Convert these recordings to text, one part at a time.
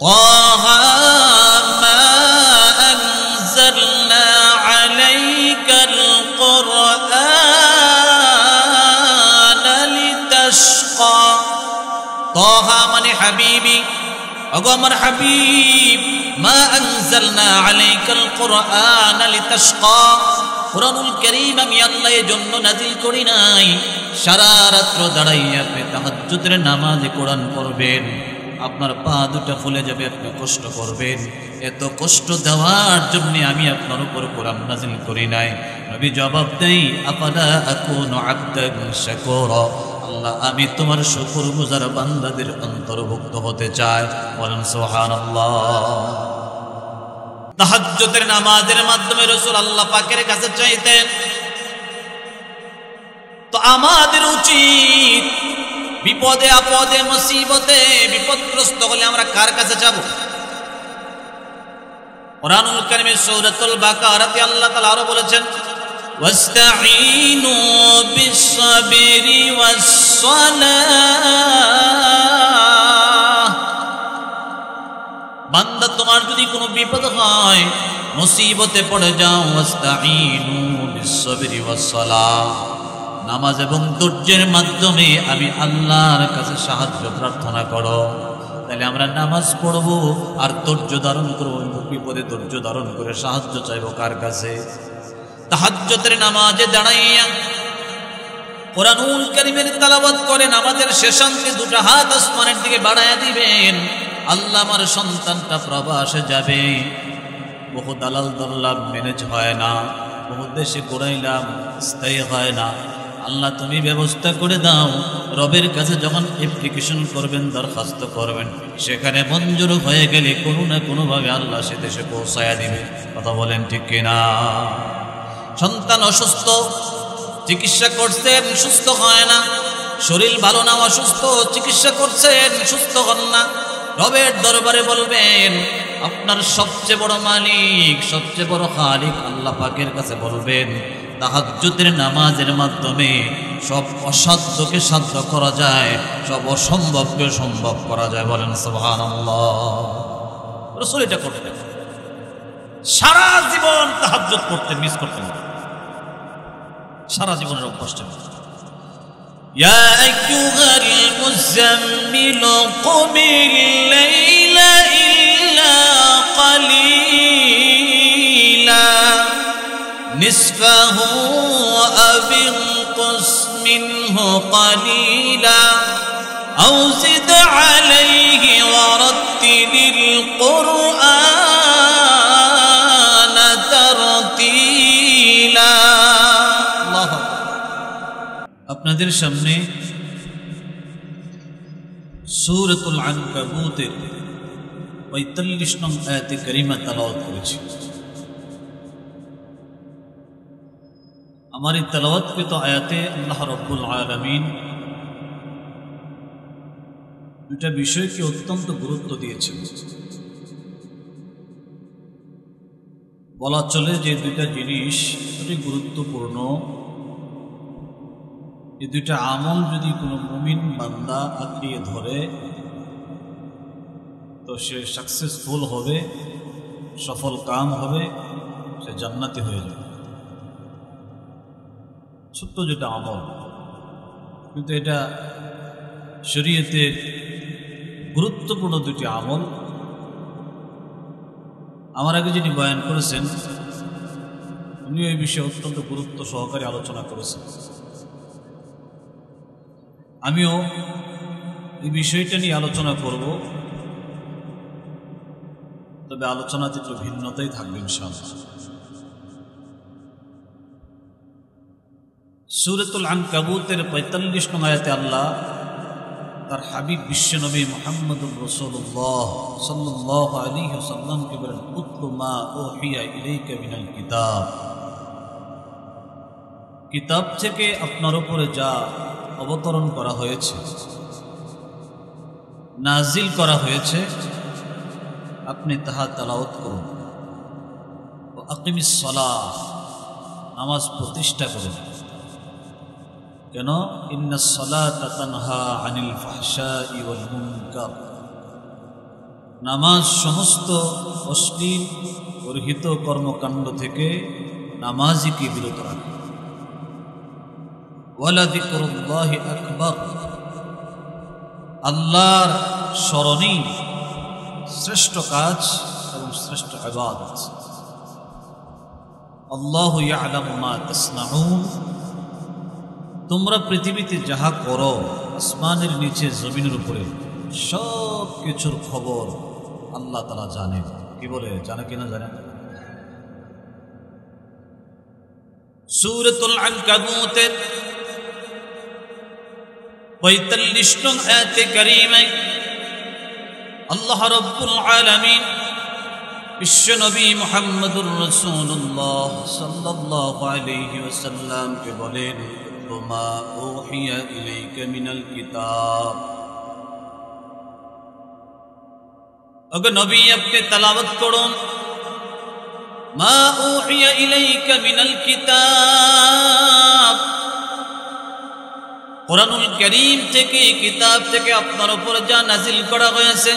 طه ما أنزلنا عليك القرآن لتشقى طه من حبيبي أغو আমার হাবিব মা আনজালনা আলাইকাল কুরআন লিতাশকা কুরআনুল কারীম আমি আল্লাহ এর জন্য নাযিল করি নাই সারা রাত দাঁড়াইয়া আপনি তাহাজ্জুদের নামাজে কোরআন পড়বেন আপনার পা দুটো ফুলে যাবে আপনি কষ্ট করবেন এত কষ্ট দেওয়ার জন্য আমি আপনার উপর কোরআন নাযিল করি নাই নবী জবাব দেই আফালা আকুনু আবদান শাকুরা আল্লাহ আমি তোমার শুকরগুজার বান্দাদের অন্তর্ভুক্ত হতে চাই বলেন সুবহানাল্লাহ তাহাজ্জুদের নামাজের মাধ্যমে রাসূল আল্লাহ পাকের কাছে চাইতেন তো আমাদের উচিত বিপদে আপদে মুসিবতে বিপদগ্রস্ত হলে আমরা কার কাছে যাব কুরআনুল কারীমে সূরাতুল বাকারাতে আল্লাহ তাআলা আরো বলেছেন ওয়াস্তাঈনু বিস-সাবরি ওয়াস-সালাহ বান্দা তোমার যদি কোনো বিপদ হয় মুসিবতে পড়ে যাও ওয়াস্তাঈনু বিস-সাবরি ওয়াস-সালাহ নামাজ এবং ধৈর্যের মাধ্যমে আমি আল্লাহর কাছে সাহায্য প্রার্থনা করো তাহলে আমরা নামাজ পড়ব আর ধৈর্য ধারণ করব বিপদে ধৈর্য ধারণ করে সাহায্য চাইব কার কাছে তাহাজ্জুদের নামাজে দাঁড়াইয়া কুরআনুল কারীমের তেলাওয়াত করে নামাজের শেষান্তে দুটো হাত আসমানের দিকে বাড়ায়া দিবেন আল্লাহ আমার সন্তানটা প্রবাসে যাবে বহু দালাল দল্লাম ম্যানেজ হয় না বহু দেশে ঘুরাইলাম স্থায়ী হয় না আল্লাহ তুমি ব্যবস্থা করে দাও রবের কাছে যখন অ্যাপ্লিকেশন করবেন দরখাস্ত করবেন সেখানে মঞ্জুর হয়ে গেলে কোনো না কোনোভাবে আল্লাহ সে দেশে পৌঁছায়া দিবে কথা বলেন ঠিক কিনা সন্তান অসুস্থ চিকিৎসা করছেন সুস্থ হয় না শরীর ভালো না অসুস্থ চিকিৎসা করছেন সুস্থ হন না রবের দরবারে বলবেন আপনার সবচেয়ে বড় মালিক সবচেয়ে বড় খালিক আল্লাহ পাকের কাছে বলবেন তাহাজ্জুদের নামাজের মাধ্যমে সব অসাধ্যকে সাধ্য করা যায় সব অসম্ভবকে সম্ভব করা যায় বলেন সুবহানাল্লাহ রাসূল এটা করতেন সারা জীবন তাহাজ্জুদ করতেন মিস করতেন সারা জীবনের অভ্যাস ছিল ইয়া আইয়ুহাল মুযাম্মিল কুমিল লাইলা ইল্লা কালিলা নিসফাহু আও ইনকুস মিনহু কালিলা আও জিদ আলাইহি ওয়া রাত্তিলিল কুরআন তারতিলা আল্লাহু আপনাদের সামনে সূরাতুল আনকাবুতের ৪৫ নং আয়াতে কারিমা তেলাওয়াত করেছি আমার এই তেলাওয়াতকৃত আয়াতে আল্লাহ রাব্বুল আলামিন দুটা বিষয়কে অত্যন্ত গুরুত্ব দিয়েছেন বলা চলে যে দুইটা জিনিস অতি গুরুত্বপূর্ণ এই দুইটা আমল যদি কোনো মুমিন বান্দা আঁকড়িয়ে ধরে তো সে সাকসেসফুল হবে সফল কাম হবে সে জান্নাতি হয়ে যাবে ছোট্ট যেটা আমল কিন্তু এটা শরীয়তের গুরুত্বপূর্ণ দুটি আমল আমার আগে যিনি বয়ান করেছেন উনি এই বিষয়ে অত্যন্ত গুরুত্ব সহকারে আলোচনা করেছেন আমিও এই বিষয়টা নিয়ে আলোচনা করব তবে আলোচনাতে একটু ভিন্নতাই থাকবে ইনশাআল্লাহ সূরাতুল আনকাবুতের ৪৫ নং আয়াতে আল্লাহ তার হাবিব বিশ্বনবী মুহাম্মদুর রাসূলুল্লাহ সাল্লাল্লাহু আলাইহি ওয়াসাল্লামকে বলেন উতলু মা উহিয়া ইলাইকা মিনাল কিতাব কিতাব থেকে আপনার উপরে যা অবতরণ করা হয়েছে নাজিল করা হয়েছে আপনি তাহা তেলাওয়াত করুন ও আকিমিস সালাহ নামাজ প্রতিষ্ঠা করুন কেন ইন্নাস সালাতা তানহা আনিল ফাহশাই ওয়াল মুনকার নামাজ সমস্ত অশ্লীল গর্হিত কর্মকাণ্ড থেকে নামাজিকে বিরত রাখে। ওয়ালা যিকরুল্লাহি আকবার, আল্লাহর স্মরণই শ্রেষ্ঠ কাজ এবং শ্রেষ্ঠ ইবাদত। আল্লাহু ইয়ালামু মা তাসনাউন, তোমরা পৃথিবীতে যাহা করো, আসমানের নিচে জমিনের উপরে সব কিছুর খবর আল্লাহ তাআলা জানেন। কি বলে, জানে কিনা জানে? সূরাতুল আনকাবুতের ৪৫ নং আয়াতে কারীমায় আল্লাহ রাব্বুল আলামিন বিশ্বনবী মুহাম্মদুর রাসূলুল্লাহ সাল্লাল্লাহু আলাইহি ওয়াসাল্লামকে বলেন, মা উহিয়া ইলাইকা মিনাল কিতাব, ওগো নবী আপনি তেলাওয়াত করুন, মা উহিয়া ইলাইকা মিনাল কিতাব, কুরআনুল কারীম থেকে, কিতাব থেকে আপনার উপর যা নাজিল করা হয়েছে।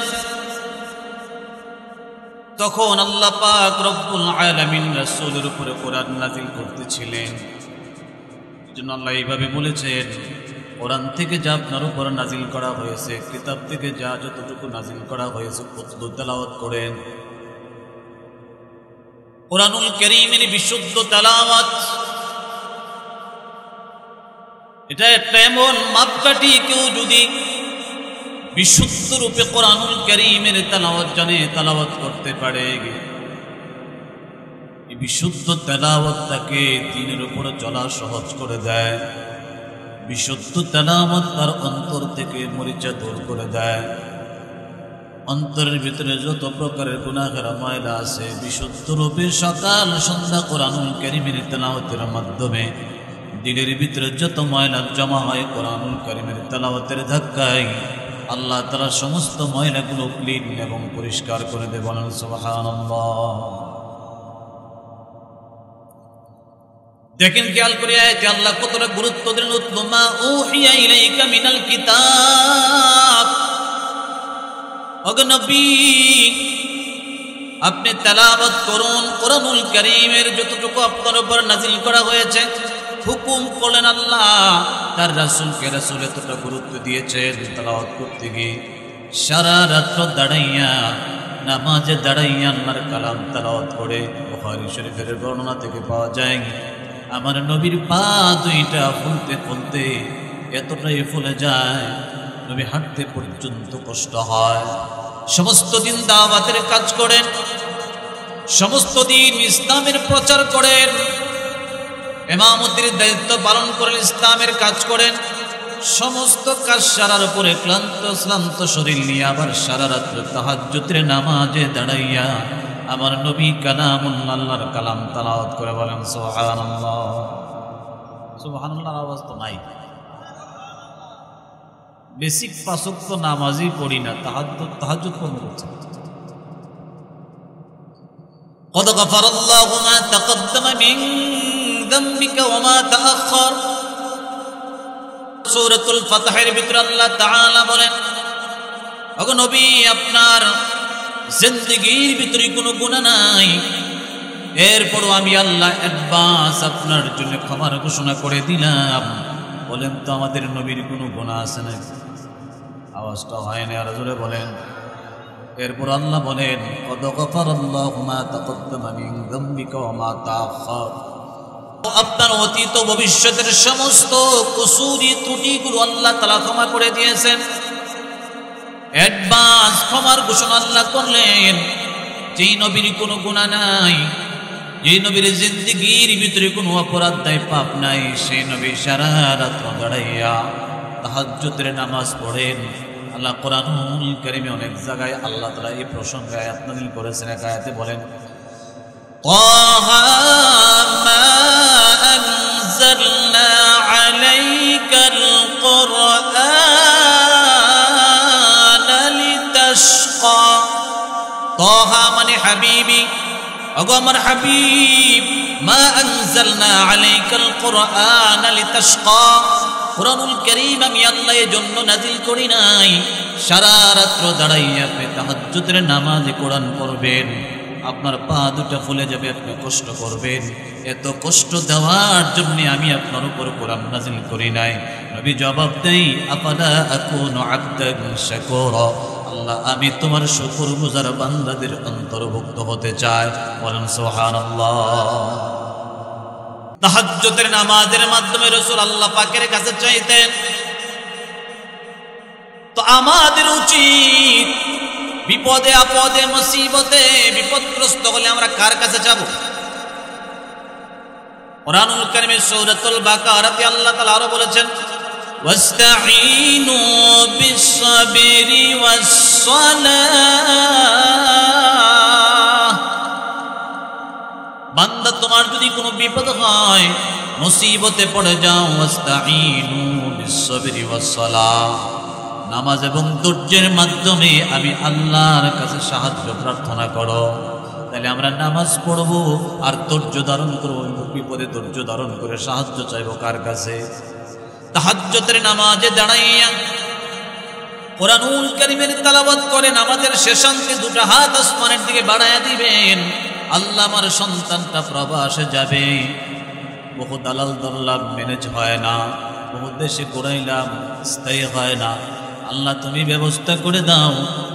তখন আল্লাহ পাক রব্বুল আলামিন রাসূলের উপরে কোরআন নাজিল করতেছিলেন। এজন্য আল্লাহ এইভাবে বলেছেন, কোরআন থেকে যা আপনার উপর নাজিল করা হয়েছে, কিতাব থেকে যা যতটুকু নাজিল করা হয়েছে ততটুকু তেলাওয়াত করেন। কুরআনুল কারীমের বিশুদ্ধ তেলাওয়াত এটা একটা এমন মাপকাঠি, কেউ যদি বিশুদ্ধ রূপে কুরআনুল কারীমের তেলাওয়াত জানে, তেলাওয়াত করতে পারে, এই বিশুদ্ধ তেলাওয়াত তাকে দ্বীনের উপরে চলা সহজ করে দেয়। বিশুদ্ধ তেলাওয়াত তার অন্তর থেকে মরিচা দূর করে দেয়। অন্তরের ভিতরে যত প্রকারের গুনাহের ময়লা আছে, বিশুদ্ধ রূপে সকাল সন্ধ্যা কুরআনুল কারীমের তেলাওয়াতের মাধ্যমে দিলের ভিতরে যত ময়লা জমা হয়, কুরআনুল কারীমের তেলাওয়াতের ধাক্কায় আল্লাহ তাআলা সমস্ত ময়লাগুলো ক্লিন এবং পরিষ্কার করে দেয়। বলেন সুবহানাল্লাহ। দেখেন খেয়াল করে আয়াতে আল্লাহ কতটা গুরুত্ব দিলেন, উতলু মা উহিয়া ইলাইকা মিনাল কিতাব, ওগো নবী আপনি তেলাওয়াত করুন কুরআনুল কারীমের যতটুকু আপনার উপর নাজিল করা হয়েছে। হুকুম করলেন আল্লাহ তার রাসূলকে, রাসূল এতটা গুরুত্ব দিয়েছেন তেলাওয়াত করতে গিয়ে সারা রাত দাঁড়াইয়া, নামাজে দাঁড়াইয়া আল্লাহর কালাম তেলাওয়াত করে। বুখারী শরীফের বর্ণনা থেকে পাওয়া যায়, আমার নবীর পা দুইটা ফুলতে ফুলতে এতটাই ফুলে যায়, নবী হাঁটতে পর্যন্ত কষ্ট হয়। সমস্ত দিন দাওয়াতের কাজ করেন, সমস্ত দিন ইসলামের প্রচার করেন, ইমামতির দায়িত্ব পালন করেন, ইসলামের কাজ করেন। সমস্ত কাজ সারার পরে ক্লান্ত শরীর নিয়ে আবার সারা রাত্র তাহাজ্জুদের নামাজে দাঁড়াইয়া আমার নবী কালামুল্লাহ, আল্লাহর কালাম তেলাওয়াত করে। বলেন সুবহানাল্লাহ। সুবহানাল্লাহর আওয়াজ তো নাই। বেসিক ৫ ওয়াক্ত নামাজই পড়ি না, তাহাজ্জুদ পড়তে হচ্ছে। قد غفر الله ما تقدم من ذنبك وما تأخر, সূরাতুল ফাতহের ভিতরে আল্লাহ তাআলা বলেন, ওগো নবী আপনার জিন্দেগীর ভিতরে কোনো গুনাহ নাই, এরপরও আমি আল্লাহ অ্যাডভান্স আপনার জন্য ক্ষমার ঘোষণা করে দিলাম। বলেন তো আমাদের নবীর কোনো গুনাহ আছে না? আওয়াজটা হয় না, আর জোরে বলেন। এরপর আল্লাহ বলেন, কদ গফারাল্লাহু মা তাকদ্দামা মিন যামবিকা ওয়া মা তাআখার, আপনার অতীত ভবিষ্যতের সমস্ত কসুরি ত্রুটিগুলো আল্লাহ তাআলা ক্ষমা করে দিয়েছেন। অ্যাডভান্স ক্ষমার ঘোষণা আল্লাহ করলেন। যেই নবীর কোনো গুনাহ নাই, যেই নবীর জিন্দেগীর ভিতরে কোনো অপরাধ নাই, পাপ নাই, সেই নবী সারা রাত দাঁড়াইয়া তাহাজ্জুদের নামাজ পড়েন। আল্লাহ কুরআনুল কারীমে অনেক জায়গায় আল্লাহ তাআলা এই প্রসঙ্গে আয়াত নাযিল করেছেন। এক আয়াতে বলেন, তাহা মা আনজালনা আলাইকাল কুরআনা লিতাশকা। তাহা মানে হাবিবি, ওগো আমার হাবিব, মা আনজালনা আলাইকাল কুরআনা লিতাশকা, কুরআনুল কারীম আমি আল্লাহ এর জন্য নাযিল করি নাই সারা রাত্র দাঁড়াইয়া আপনি তাহাজ্জুদের নামাজে কোরআন পড়বেন, আপনার পা দুটা ফুলে যাবে, আপনি কষ্ট করবেন। এত কষ্ট দেওয়ার জন্য আমি আপনার উপর কোরআন নাযিল করি নাই। নবী জবাব দেই, আফালা আকুনু আবদান শাকুরা, আল্লাহ আমি তোমার শুকরগুজার বান্দাদের অন্তর্ভুক্ত হতে চাই। বলেন সুবহানাল্লাহ। তাহাজ্জুদের নামাজের মাধ্যমে রাসূল আল্লাহ পাকের কাছে চাইতেন। তো আমাদের উচিত বিপদে আপদে মুসিবতে বিপদগ্রস্ত হলে আমরা কার কাছে যাব? কুরআনুল কারীমে সূরাতুল বাকারাতে আল্লাহ তাআলা আরো বলেছেন, ওয়াস্তাঈনু বিস-সাবরি ওয়াস-সালাহ। বান্দা তোমার যদি কোনো বিপদ হয়, মুসিবতে পড়ে যাও, ওয়াস্তাঈনু বিস-সাবরি ওয়াস-সালাহ, নামাজ এবং ধৈর্যের মাধ্যমে আমি আল্লাহর কাছে সাহায্য প্রার্থনা করো। তাহলে আমরা নামাজ পড়ব আর ধৈর্য ধারণ করবো, বিপদে ধৈর্য ধারণ করে সাহায্য চাইবো কার কাছে? তাহাজ্জুদের নামাজে দাঁড়াইয়া কুরআনুল কারীমের তেলাওয়াত করে নামাজের শেষান্তে দুটো হাত আসমানের দিকে বাড়ায়া দিবেন। আল্লাহ আমার সন্তানটা প্রবাসে যাবে, বহু দালাল দল্লাম ম্যানেজ হয় না, বহু দেশে ঘুরাইলাম স্থায়ী হয় না, আল্লাহ তুমি ব্যবস্থা করে দাও।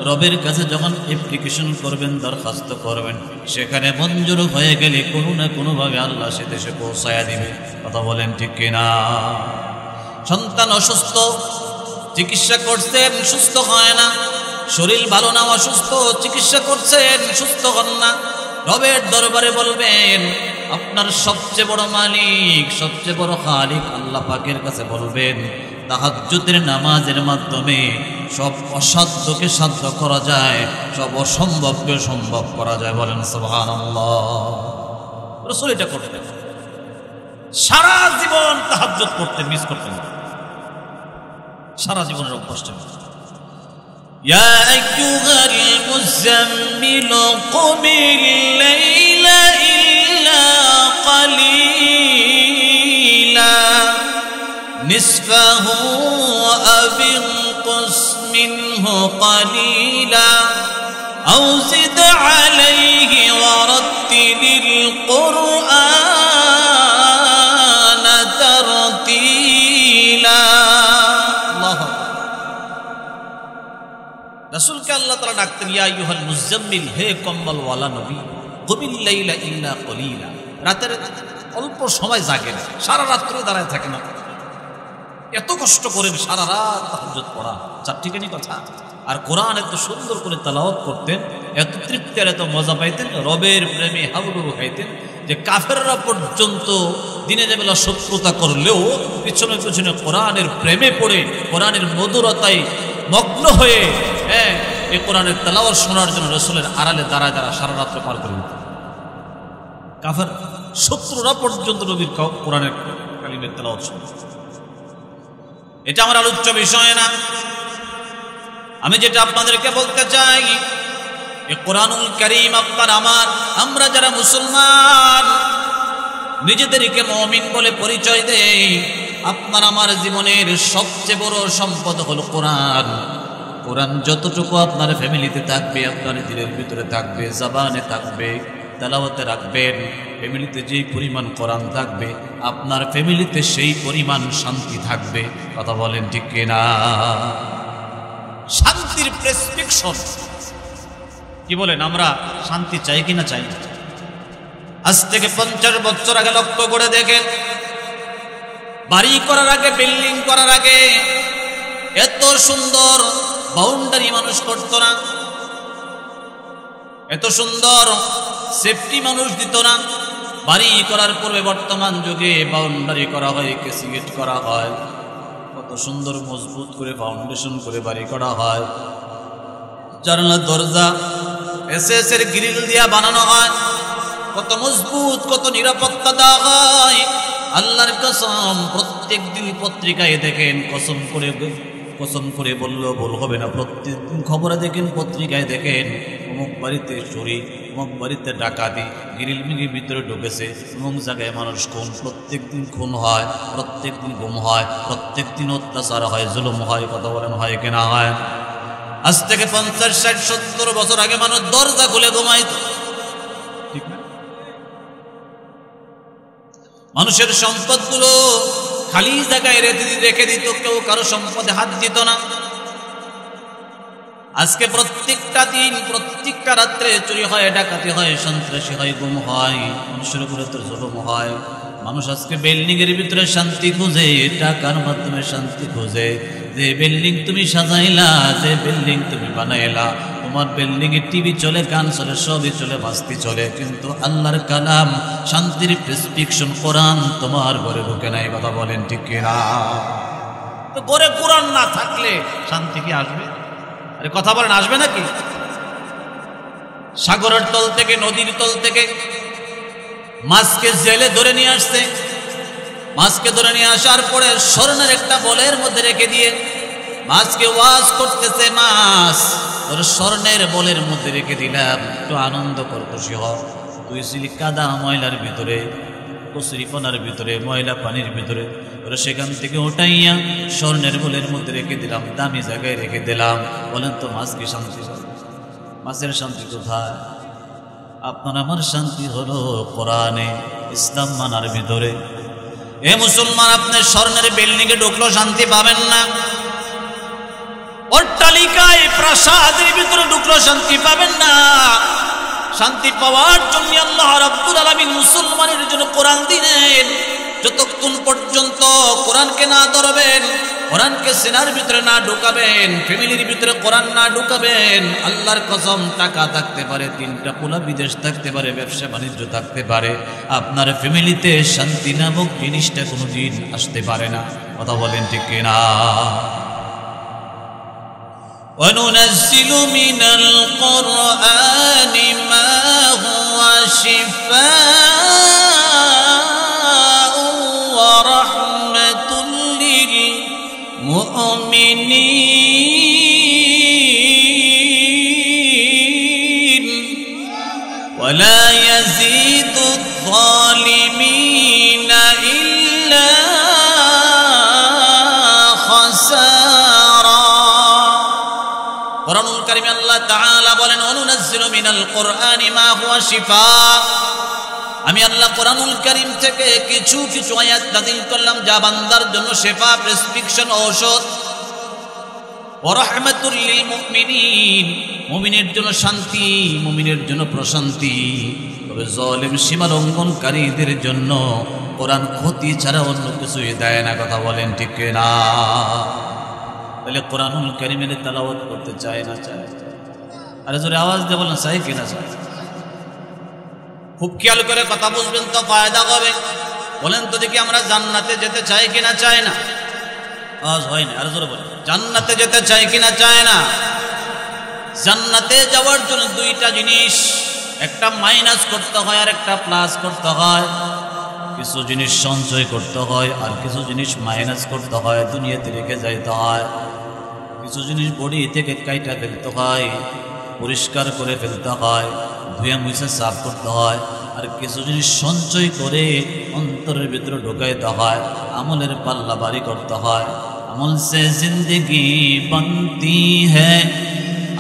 রবের কাছে যখন অ্যাপ্লিকেশন করবেন, দরখাস্ত করবেন, সেখানে মঞ্জুর হয়ে গেলে কোনো না কোনোভাবে আল্লাহ সে দেশে পৌঁছায়া দিবে। কথা বলেন ঠিক কিনা? সন্তান অসুস্থ, চিকিৎসা করছেন, সুস্থ হয় না, শরীর ভালো না, অসুস্থ, চিকিৎসা করছেন, সুস্থ হন না, রবের দরবারে বলবেন, আপনার সবচেয়ে বড় মালিক, সবচেয়ে বড় খালিক আল্লাহ পাকের কাছে বলবেন। তাহাজ্জুদের নামাজের মাধ্যমে সব অসাধ্যকে সাধ্য করা যায়, সব অসম্ভবকে সম্ভব করা যায়। বলেন সুবহানাল্লাহ। রাসূল এটা করতেন, সারা জীবন তাহাজ্জুদ করতেন, মিস করতেন, সারা জীবনের অভ্যাস ছিল। ইয়া আইয়ুহাল মুযাম্মিলু কুমিল লাইলা ইল্লা কালিলা নিসফাহু আও ইনকুস মিনহু কালিলা আও জিদ আলাইহি ওয়া রাত্তিলিল কুরআন তারতিলা। আল্লাহু রাসূলকে আল্লাহ তাআলা ডাকতেন, ইয়া আইয়ুহাল মুযাম্মিল, হে কম্বলওয়ালা নবী, কুমিল লাইলা ইল্লা কালিলা, রাতের অল্প সময় জাগেন, সারা রাত্র দাঁড়ায় থাকেন, এত কষ্ট করেন সারা রাত তাহাজ্জুদ পড়া, চারটিখানি কথা। আর কোরআন এত সুন্দর করে তেলাওয়াত করতেন, এত তৃপ্তি আর এত মজা পাইতেন, রবের প্রেমে হাবুডুবু খাইতেন যে কাফেররা পর্যন্ত দিনে বেলা শত্রুতা করলেও পিছনে পিছনে কোরআনের প্রেমে পড়ে, কোরআনের মধুরতায় মগ্ন হয়ে এই কোরআনের তেলাওয়াত শোনার জন্য রাসূলের আড়ালে দাঁড়ায় দাঁড়া সারা রাত্র পার করে দিত। কাফের শত্রুরা পর্যন্ত নবীর কোরআনের কালিমের তেলাওয়াত শুনত। এটা আমার আলোচ্য বিষয় না। আমি যেটা আপনাদেরকে বলতে চাই, এই কোরআনুল কারীম আপনার আমার, আমরা যারা মুসলমান নিজেদেরকে মুমিন বলে পরিচয় দেই, আপনার আমার জীবনের সবচেয়ে বড় সম্পদ হলো কোরআন। কোরআন যতটুকু আপনার ফ্যামিলিতে থাকবে, আপনার দিলের ভিতরে থাকবে, জবানে থাকবে, তেলাওয়াতে রাখবেন, ফ্যামিলিতে যেই পরিমাণ কোরআন থাকবে, আপনার ফ্যামিলিতে সেই পরিমাণ শান্তি থাকবে। কথা বলেন ঠিক কিনা? শান্তির প্রেসক্রিপশন কি বলেন? আমরা শান্তি চাই কিনা? চাই। আজ থেকে 50 বছর আগে লক্ষ্য করে দেখেন, বাড়ি করার আগে, বিল্ডিং করার আগে এত সুন্দর বাউন্ডারি মানুষ করতো না, এত সুন্দর সেফটি মানুষ দিত না। বাড়ি করার পূর্বে বর্তমান যুগে বাউন্ডারি করা হয়, কেসিগেট করা হয়, কত সুন্দর মজবুত করে ফাউন্ডেশন করে বাড়ি করা হয়, জানালা দরজা এসএস এর গ্রিল দিয়া বানানো হয়, কত মজবুত, কত নিরাপত্তা দেওয়া হয়। আল্লাহর কসম, প্রত্যেক দিন পত্রিকায় দেখেন, কসম করে বললেও ভুল হবে না, প্রত্যেকদিন খবরে দেখেন, পত্রিকায় দেখেন, অমুক বাড়িতে চুরি, অমুক বাড়িতে ডাকাতি, গ্রিল মিগির ভিতরে ঢুকেছে, অমুক জায়গায় মানুষ খুন, প্রত্যেক দিন খুন হয়, প্রত্যেক দিন গুম হয়, প্রত্যেক দিন অত্যাচার হয়, জুলুম হয়। কথা বলেন হয় কিনা? হয়। আজ থেকে 50, 60, 70 বছর আগে মানুষ দরজা খুলে ঘুমাইত, ঠিক না? মানুষের সম্পদগুলো খালি জায়গায় রেখে দিত, কেউ কারো সম্পদে হাত দিত না। আজকে প্রত্যেকটা দিন, প্রত্যেকটা রাত্রে চুরি হয়, ডাকাতি হয়, সন্ত্রাসী হয়, গুম হয়, মানুষের উপরে তো জুলুম হয়। মানুষ আজকে বিল্ডিং এর ভিতরে শান্তি খুঁজে, টাকার মাধ্যমে শান্তি খুঁজে। যে বিল্ডিং তুমি সাজাইলা, যে বিল্ডিং তুমি বানাইলা, তোমার বিল্ডিং এ টিভি চলে, গান চলে, সবই চলে, বাস্তি চলে, কিন্তু আল্লাহর কালাম, শান্তির প্রেসক্রিপশন কোরআন তোমার ঘরে ঢুকে নাই। কথা বলেন ঠিক কিনা? তো ঘরে কোরআন না থাকলে শান্তি কি আসবে? আরে কথা বলেন, আসবে নাকি? সাগরের তল থেকে, নদীর তল থেকে মাছকে জেলে ধরে নিয়ে আসছে। মাছকে ধরে নিয়ে আসার পরে স্বর্ণের একটা বলের মধ্যে রেখে দিয়ে মাছকে ওয়াজ করতেছে, মাছ তোর স্বর্ণের বলের মধ্যে রেখে দিলাম, একটু আনন্দ কর, খুশি হ। তুই ছিলি কাদা ময়লার ভিতরে, কচুরিপনার ভিতরে, ময়লা পানির ভিতরে, ওরা সেখান থেকে উঠাইয়া স্বর্ণের বলের মধ্যে রেখে দিলাম, দামি জায়গায় রেখে দিলাম। বলেন তো মাছ কি শান্তি? মাছের শান্তি কোথায়? আপনার আমার শান্তি হলো কোরআনে, ইসলাম মানার ভিতরে। এ মুসলমান, আপনার স্বর্ণের বিল্ডিং এ ঢুকলো শান্তি পাবেন না, অট্টালিকায় প্রাসাদের ভিতরে ঢুকলো শান্তি পাবেন না। শান্তি পাওয়ার জন্য আল্লাহ রাব্বুল আলামিন মুসলমানের জন্য কোরআন দিলেন। যতক্ষণ পর্যন্ত কোরআনকে না ধরবেন, কোরআনকে সিনার ভিতরে না ঢুকাবেন, ফ্যামিলির ভিতরে কোরআন না ঢুকাবেন, আল্লাহর কসম, টাকা থাকতে পারে, 3টা পোলা বিদেশ থাকতে পারে, ব্যবসা বাণিজ্য থাকতে পারে, আপনার ফ্যামিলিতে শান্তি নামক জিনিসটা কোনোদিন আসতে পারে না। কথা বলেন ঠিক কিনা? وَنُنَزِّلُ مِنَ الْقُرْآنِ مَا هُوَ شِفَاءٌ وَرَحْمَةٌ لِّلْمُؤْمِنِينَ وَلَا يَزِيدُ الظَّالِمِينَ إِلَّا خَسَارًا। কোরআনুল কারীমে আল্লাহ তাআলা বলেন, অনুনাজ্জিলু মিনাল কোরআনি মা হুয়া শিফা। আমি আল্লাহ কোরআনুল কারীম থেকে কিছু কিছু আয়াত নাযিল করলাম যা বান্দার জন্য শিফা, প্রেসক্রিপশন, ঔষধ। ওয়া রাহমাতুল লিল মুমিনিন, মুমিনের জন্য শান্তি, মুমিনের জন্য প্রশান্তি। তবে জালিম, সীমা লঙ্ঘনকারীদের জন্য কোরআন ক্ষতি ছাড়া অন্য কিছুই দেয় না। কথা বলেন ঠিক কিনা? তাহলে কোরআনুল কারীমের তেলাওয়াত করতে চায় না? চায়? আরে জোরে আওয়াজ দিয়ে বলেন, চাই কিনা? চায়। খুব খেয়াল করে কথা বুঝবেন তো ফায়দা হবে। বলেন তো দেখি, আমরা জান্নাতে যেতে চাই কিনা? চায় না? আওয়াজ হয় না, আরে জোরে বলেন, জান্নাতে যেতে চাই কিনা? চায় না? জান্নাতে যাওয়ার জন্য 2টা জিনিস, একটা মাইনাস করতে হয় আর একটা প্লাস করতে হয়। কিছু জিনিস সঞ্চয় করতে হয় আর কিছু জিনিস মাইনাস করতে হয়, দুনিয়াতে রেখে যাইতে হয়। কিছু জিনিস বডি থেকে কাইটা ফেলতে হয়, পরিষ্কার করে ফেলতে হয়, ধুয়ে মুছে সাফ করতে হয়। আর কিছু জিনিস সঞ্চয় করে অন্তরের ভিতরে ঢুকাইতে হয়, আমলের পাল্লা বাড়ি করতে হয়। আমল সে জিন্দগি বনতি হ্যায়,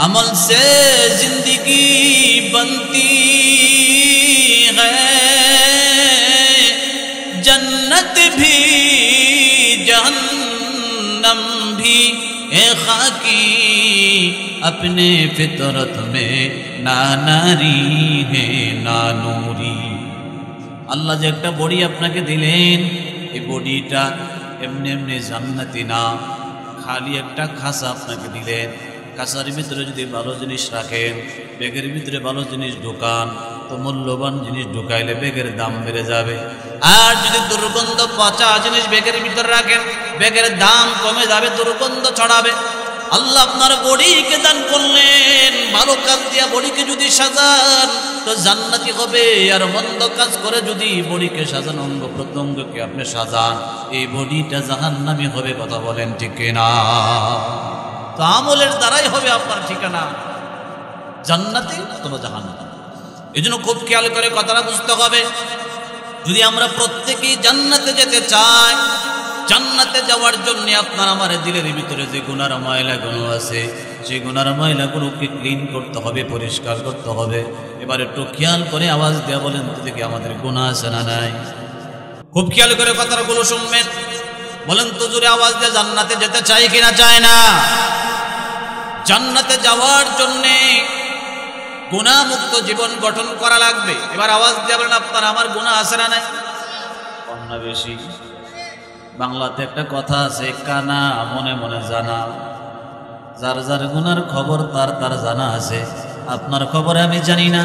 আমল সে জিন্দগি বনতি হ্যায়, जन्नत भी जहन्नम भी ए खाकी, अपने फितरत में ना नारी है ना नूरी। আল্লাহ যে একটা বডি আপনাকে দিলেন, এই বডিটা এমনি এমনি জান্নাতি না, খালি একটা খাসা আপনাকে দিলেন। খাসার ভিতরে যদি ভালো জিনিস রাখেন, ব্যাগের ভিতরে ভালো জিনিস ঢোকান, তো মূল্যবান জিনিস ঢুকাইলে ব্যাগের দাম বেড়ে যাবে। আর যদি দুর্গন্ধ পচা জিনিস ব্যাগের ভিতরে রাখেন, ব্যাগের দাম কমে যাবে, দুর্গন্ধ ছড়াবে। আল্লাহ আপনার বডিকে দান করলেন, ভালো কাজ দিয়া বডিকে যদি সাজান তো জান্নাতি হবে। আর মন্দ কাজ করে যদি বডিকে সাজান, অঙ্গ প্রত্যঙ্গকে আপনি সাজান, এই বডিটা জাহান্নামী হবে। কথা বলেন ঠিক কিনা? তো আমলের দ্বারাই হবে আপনার ঠিকানা জান্নাতে অথবা জাহান্নামে। এই জন্য খুব খেয়াল করে কথাটা বুঝতে হবে। যদি আমরা প্রত্যেকেই জান্নাতে যেতে চাই, জান্নাতে যাওয়ার জন্য আপনার আমার দিলের ভিতরে যে গুনার ময়লা গুণ আছে, যে গুনার ময়লাগুলোকে ক্লিন করতে হবে, পরিষ্কার করতে হবে। এবার একটু খেয়াল করে আওয়াজ দেওয়া বলেন তো দেখি আমাদের গুনাহ আছে না নাই? খুব খেয়াল করে কথাগুলো শুনবেন। বলেন তো জোরে আওয়াজ দিয়ে জান্নাতে যেতে চাই কিনা চায় না? জান্নাতে যাওয়ার জন্যে গুনাহমুক্ত জীবন গঠন করা লাগবে। এবার আওয়াজ দিয়ে বলেন আপনার আমার গুনাহ আছে না নাই? কম না বেশি? বাংলাতে একটা কথা আছে, কানা মনে মনে জানা। যার যার গুনার খবর তার তার জানা আছে। আপনার খবর আমি জানি না,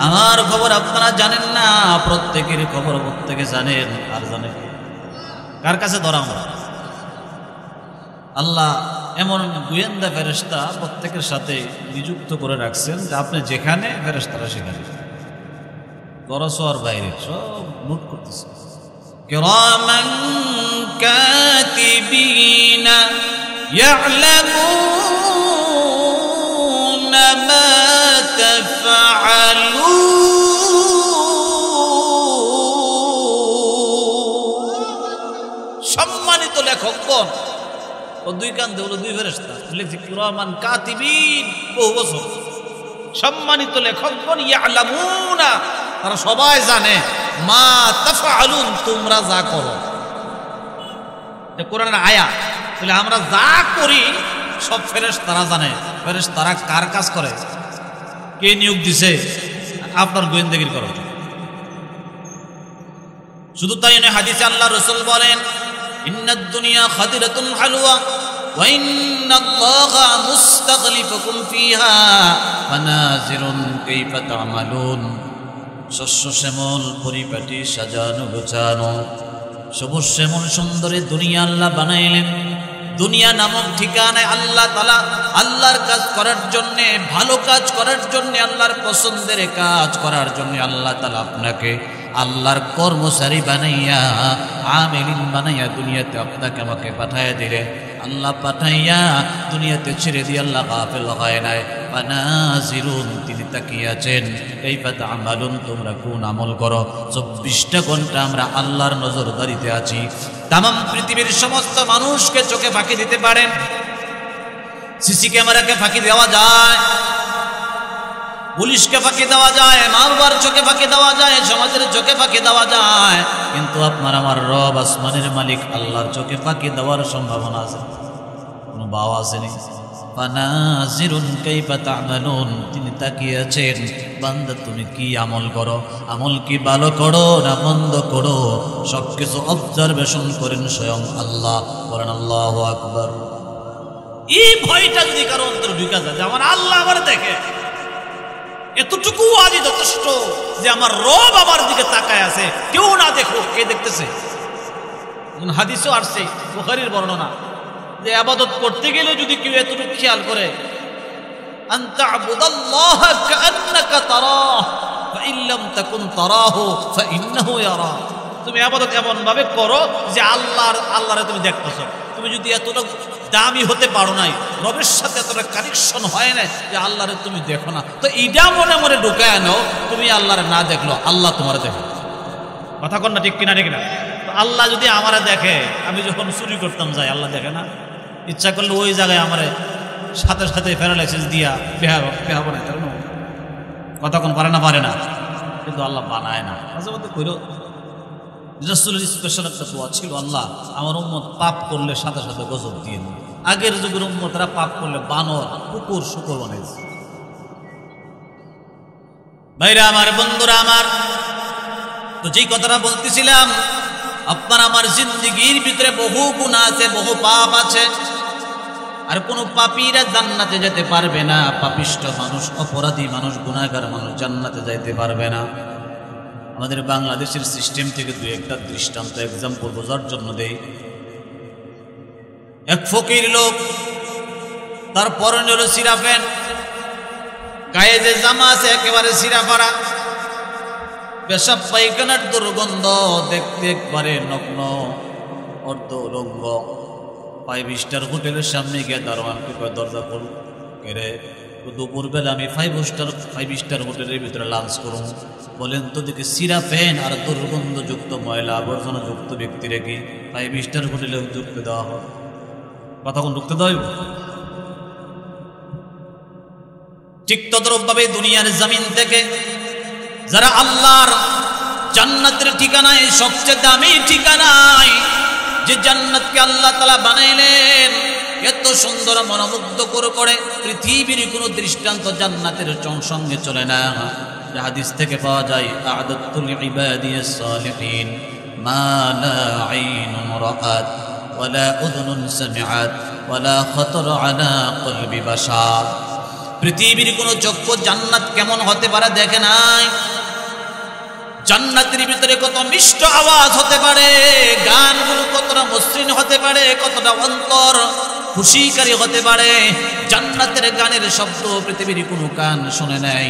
আমার খবর আপনারা জানেন না। প্রত্যেকের খবর প্রত্যেকে জানেন। আর জানে কার কাছে ধরা? আল্লাহ এমন গোয়েন্দা ফেরেশতা প্রত্যেকের সাথে নিযুক্ত করে রাখছেন যে আপনি যেখানে ফেরেশতারা সেখানে, দরসর বাইরে সব নোট করতেছে। কিরামান কাতিবিনা ইয়ালামুনা মা তাফআলুন। সম্মানিত লেখকগণ, ও দুই কান্দে হলো দুই ফেরেশতা লিখছে কিরামান কাতিবিন, বহু বছর। সম্মানিত লেখকগণ ইয়ালামুনা, তারা সবাই জানে, মা তাফআলুন, তোমরা যা করো। এটা কোরআনের আয়াত। তাহলে আমরা যা করি সব ফেরেশতারা জানে। ফেরেশতারা কার কাজ করে, কে নিয়োগ দিছে? আপনার গোয়েন্দাগিরি করো। শুধু তাই নয়, হাদিসে আল্লাহ রাসূল বলেন, ইন্নাদ দুনিয়া খাদিরাতুন হালওয়া ওয়া ইন্নাল্লাহা মুস্তাখলিফুকুম ফিহা ফানাজিরুন কাইফা তা'মালুন। শস্য শ্যামল পরিপাটি সাজানো গোছানো সবুজ শ্যামল সুন্দরে দুনিয়া আল্লাহ বানাইলেন। দুনিয়া নামক ঠিকানায় আল্লাহ তাআলা আল্লাহর কাজ করার জন্য, ভালো কাজ করার জন্য, আল্লাহর পছন্দের কাজ করার জন্য আল্লাহ তাআলা আপনাকে আল্লাহর কর্মচারী বানাইয়া, আমিলিন বানাইয়া দুনিয়াতে আপনাকে আমাকে পাঠাইয়া দিলেন। আল্লাহ পাঠাইয়া দুনিয়াতে ছেড়ে দিয়ে আল্লাহ গাফিল হয় নাই। ফানাজিরুন, তিনি তাকিয়ে আছেন, কাইফা তা'মালুন, তোমরা কোন আমল করো। 24টা ঘন্টা আমরা আল্লাহর নজরদারিতে আছি। তাম পৃথিবীর সমস্ত মানুষকে চোখে ফাঁকি দিতে পারেন। সিসি ক্যামেরাকে ফাঁকি দেওয়া যায়, পুলিশকে ফাঁকি দেওয়া যায়, মা বাবার চোখে ফাঁকি দেওয়া যায়, সমাজের চোখে ফাঁকি দেওয়া যায়, কিন্তু আপনার আমার রব আসমানের মালিক আল্লাহর চোখে ফাঁকি দেওয়ার সম্ভাবনা আছে? কোনো বাবা আসেনি। ফানাজিরুন কাইফা তা'মালুন, তিনি তাকিয়ে আছেন, বান্দা তুমি কি আমল করো, আমল কি ভালো করো না মন্দ করো, সবকিছু অবজারভেশন করেন স্বয়ং আল্লাহ। বলেন আল্লাহু আকবার। এই ভয়টা যদি কারো অন্তরে ঢুকে যায় যে আমার আল্লাহ আমার দেখে, এতটুকু আজই যথেষ্ট যে আমার রব আমার দিকে তাকায় আছে, কেউ না দেখুক, কে দেখতেছে। হাদিসও আসছে, বুখারীর বর্ণনা, যে ইবাদত করতে গেলে যদি কেউ এতটুকু খেয়াল করে, আনতা আবুদাল্লাহ কাআন্নাকা তারাহ ফাইন লাম তাকুন তারাহু ফাইন্নাহু ইয়ারা। তুমি ইবাদত এমন ভাবে করো যে আল্লাহরে তুমি দেখতেছো। তুমি যদি এতটা দামি হতে পারো নাই, রবের সাথে এতটা কানেকশন হয় না যে আল্লাহরে তুমি দেখো না, তো এইটা মনে মনে ঢুকায় নাও, তুমি আল্লাহরে না দেখলো আল্লাহ তোমার দেখো। কথা কন না, ঠিক কিনা? ঠিক না? তো আল্লাহ যদি আমারে দেখে, আমি যখন চুরি করতাম যাই, আল্লাহ দেখে না? ইচ্ছা করলে ওই জায়গায় আমারে সাথে সাথে প্যারালাইসিস দিয়া বেহা বানায়, তার কথা কোন পারে না, কিন্তু আল্লাহ বানায় না। মাঝে মধ্যে কইরো। রাসূলের স্পেশাল একটা দোয়া ছিল, আল্লাহ আমার উম্মত পাপ করলে সাথে সাথে গজব দিয়ে দিন। আগের যুগের উম্মতরা পাপ করলে বানর, কুকুর, শুকর বানাইছে। ভাইরা আমার, বন্ধুরা আমার, তো যেই কথাটা বলতেছিলাম, আপনার আমার জিন্দেগির ভিতরে বহু গুনাহ আছে, বহু পাপ আছে। আর কোন পাপীরা জান্নাতে যেতে পারবে না। পাপিষ্ঠ মানুষ, অপরাধী মানুষ, গুনাহগার মানুষ জান্নাতে যাইতে পারবে না। আমাদের বাংলাদেশের সিস্টেম থেকে দুই একটা দৃষ্টান্ত, এক্সাম্পল বোঝার জন্য দেই। এক ফকির লোক, তার পরনে হলো সিরা প্যান্ট, গায়ে যে জামা আছে একেবারে সিরা ফাড়া, পেশাব পায়খানার দুর্গন্ধ, দেখতে একবারে নগ্ন, অর্ধ উলঙ্গ। 5 স্টার হোটেলের সামনে গিয়ে দারোয়ানকে কয়, দরজা খুল। রে, দুপুরবেলা আমি 5 স্টার হোটেলের ভিতরে লাঞ্চ করুন, বলেন তো দেখি সিরা প্যান্ট আর দুর্গন্ধযুক্ত ময়লা আবর্জনা যুক্ত ব্যক্তি রেখে 5 স্টার হোটেলে ঢুকতে দেওয়া হয়? কতক্ষণ ঢুকতে দেওয়া হইব? ঠিক তদ্রূপভাবে দুনিয়ার জমিন থেকে যারা আল্লাহর জান্নাতের ঠিকানায় সবচেয়ে দামি ঠিকানায় যে জান্নাতকে আল্লাহ তাআলা বানাইলেন, এত সুন্দর মনোমুগ্ধকর করে পৃথিবীর কোনো দৃষ্টান্ত জান্নাতের সঙ্গে চলে না। হাদিস থেকে পাওয়া যায়, আ'দাতুল ইবাদিয়াস সালিহিন মা লা আইনুন রাআত ওয়ালা উযুনুন সামিআত ওয়ালা খাতার আলা কলবি বাশার। পৃথিবীর কোনো চক্ষু জান্নাত কেমন হতে পারে দেখে নাই। জান্নাতের ভিতরে কত মিষ্ট আওয়াজ হতে পারে, গানগুলো কতটা মসৃণ হতে পারে, কতটা অন্তর খুশিকারী হতে পারে। জান্নাতের গানের শব্দ পৃথিবীর কোনো কান শুনে নাই,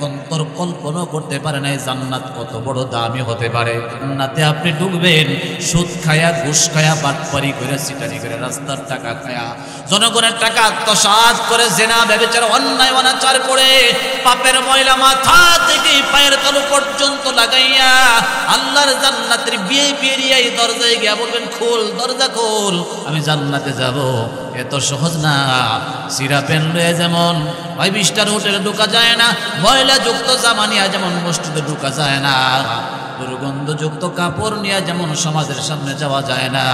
অন্তর কল্পনা করতে পারে নাই জান্নাত কত বড় দামি হতে পারে। জান্নাতে আপনি ঢুকবেন সুদ খায়া, ঘুষ খায়া, বাটপারি করে, সিটারি করে, রাস্তার টাকা খায়া, জনগণের টাকা আত্মসাৎ করে, জেনা ব্যভিচার অন্যায় অনাচার করে, পাপের ময়লা মাথা থেকে পায়ের তালু পর্যন্ত লাগাইয়া আল্লাহর জান্নাতের ভিআইপি এরিয়ায় দরজায় গিয়া বলবেন, খোল দরজা খোল, আমি জান্নাতে যাব। এত সহজ না। সিরা পেন লয়ে যেমন 5 স্টার হোটেলে ঢোকা যায় না, ময়লাযুক্ত জামা নিয়ে যেমন মসজিদে ঢোকা যায় না, দুর্গন্ধযুক্ত কাপড় নিয়ে যেমন সমাজের সামনে যাওয়া যায় না,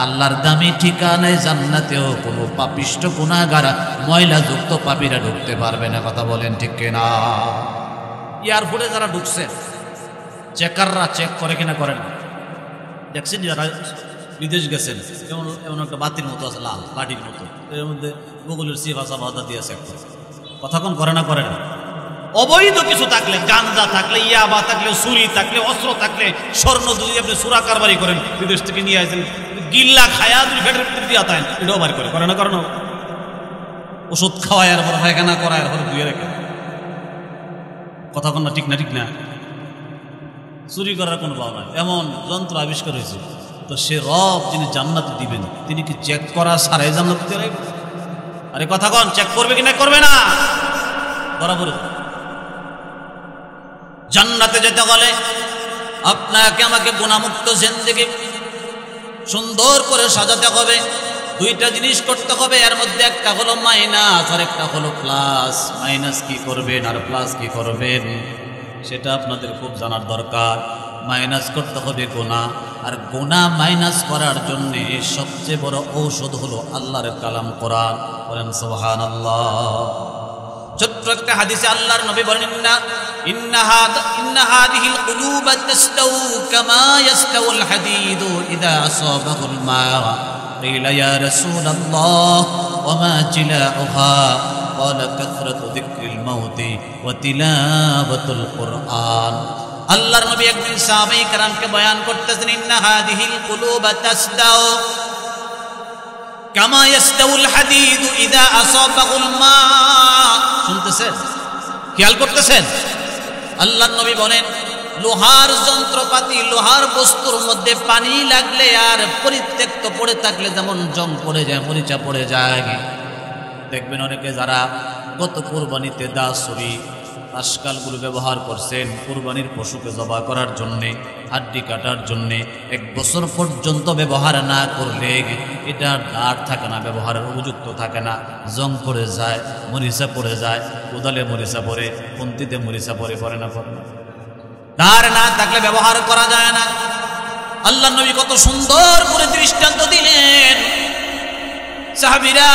আল্লাহর দামি ঠিকানায় জান্নাতেও কোনো পাপিষ্ট গুনাহগার ময়লাযুক্ত পাপীরা ঢুকতে পারবে না। কথা বলেন ঠিক কিনা? এয়ারপোর্টে যারা ঢুকছে চেকাররা চেক করে কিনা করে না? দেখছেন যারা বিদেশ গেছেন, এমন একটা বাতির মতো আছে, লাল বাটির মতো, এর মধ্যে গুগলের সিফাসা বাধা দিয়েছে, কথা কোন করে না? করে না। অবৈধ কিছু থাকলে, গাঞ্জা থাকলে, ইয়াবা থাকলে, চুরি থাকলে, অস্ত্র থাকলে, স্বর্ণ যদি আপনি সুরা কারবারি করেন, বিদেশ থেকে নিয়ে আসেন, গিল্লা খায়া দুই ফেটের ভিতরে দিয়া থাকেন, এটাও বাড়ি করে না? করে না। ওষুধ খাওয়ায় আর পর পায়খানা করায় আর পর ধুয়ে রেখে, কথা কোন না? ঠিক না? ঠিক না? চুরি করার কোনো ভাব নাই, এমন যন্ত্র আবিষ্কার হয়েছে। তো সে রব যিনি জান্নাত দিবেন, তিনি কি চেক করা সারাই জান্নাত দিয়ে রাখবেন? আরে কথা কন, চেক করবে কিনা? করবে না, বরাবর। জান্নাতে যেতে হলে আপনাকে আমাকে গুনাহমুক্ত জিন্দেগি সুন্দর করে সাজাতে হবে। 2টা জিনিস করতে হবে, এর মধ্যে একটা হলো মাইনাস আর একটা হলো প্লাস। মাইনাস কি করবেন আর প্লাস কি করবেন সেটা আপনাদের খুব জানার দরকার। মাইনাস করতে হবে গুনাহ, আর গুনাহ মাইনাস করার জন্য সবচেয়ে বড় ঔষধ হলো আল্লাহর কালাম কোরআন। বলেন সুবহানাল্লাহ। ছোট্ট একটা হাদিসে আল্লাহর নবী বলেন, ইন্না হাদিহিল কুলুবা তাস্তাউ কামা ইয়াস্তাউল হাদিদু ইযা আসাবাহুল মা। কিলা ইয়া রাসূলুল্লাহ ওয়া মা জিলাউহা? ক্বালা কাসরাতু যিকরিল মাউতি ওয়া তিলাওয়াতুল কুরআন। আল্লাহর নবী একদিন সাহাবায়ে কেরামকে বয়ান করতেছেন, ইন্না হাদিহিল কুলুবা তাস্তাউ কামা ইয়াস্তাউল হাদিদু ইযা আসাবাহুল মা। শুনতেছেন? খেয়াল করতেছেন? আল্লাহর নবী বলেন, লোহার যন্ত্রপাতি, লোহার বস্তুর মধ্যে পানি লাগলে আর পরিত্যক্ত পড়ে থাকলে যেমন জং পড়ে যায়, মরিচা পড়ে যায়। দেখবেন অনেকে যারা গত কুরবানিতে দা, ছুরি, আজকালগুলো ব্যবহার করছেন কুরবানির পশুকে জবাই করার জন্যে, হাড্ডি কাটার জন্যে, 1 বছর পর্যন্ত ব্যবহার না করলে এটা দাঁড় থাকে না, ব্যবহারের উপযুক্ত থাকে না, জং পড়ে যায়, মরিচা পড়ে যায়, কোদালে মরিচা পড়ে, খুন্তিতে মরিচা পড়ে, পড়ে না? পড়ে না। দাঁড় না থাকলে ব্যবহার করা যায় না। আল্লাহর নবী কত সুন্দর করে দৃষ্টান্ত দিলেন। সাহাবীরা,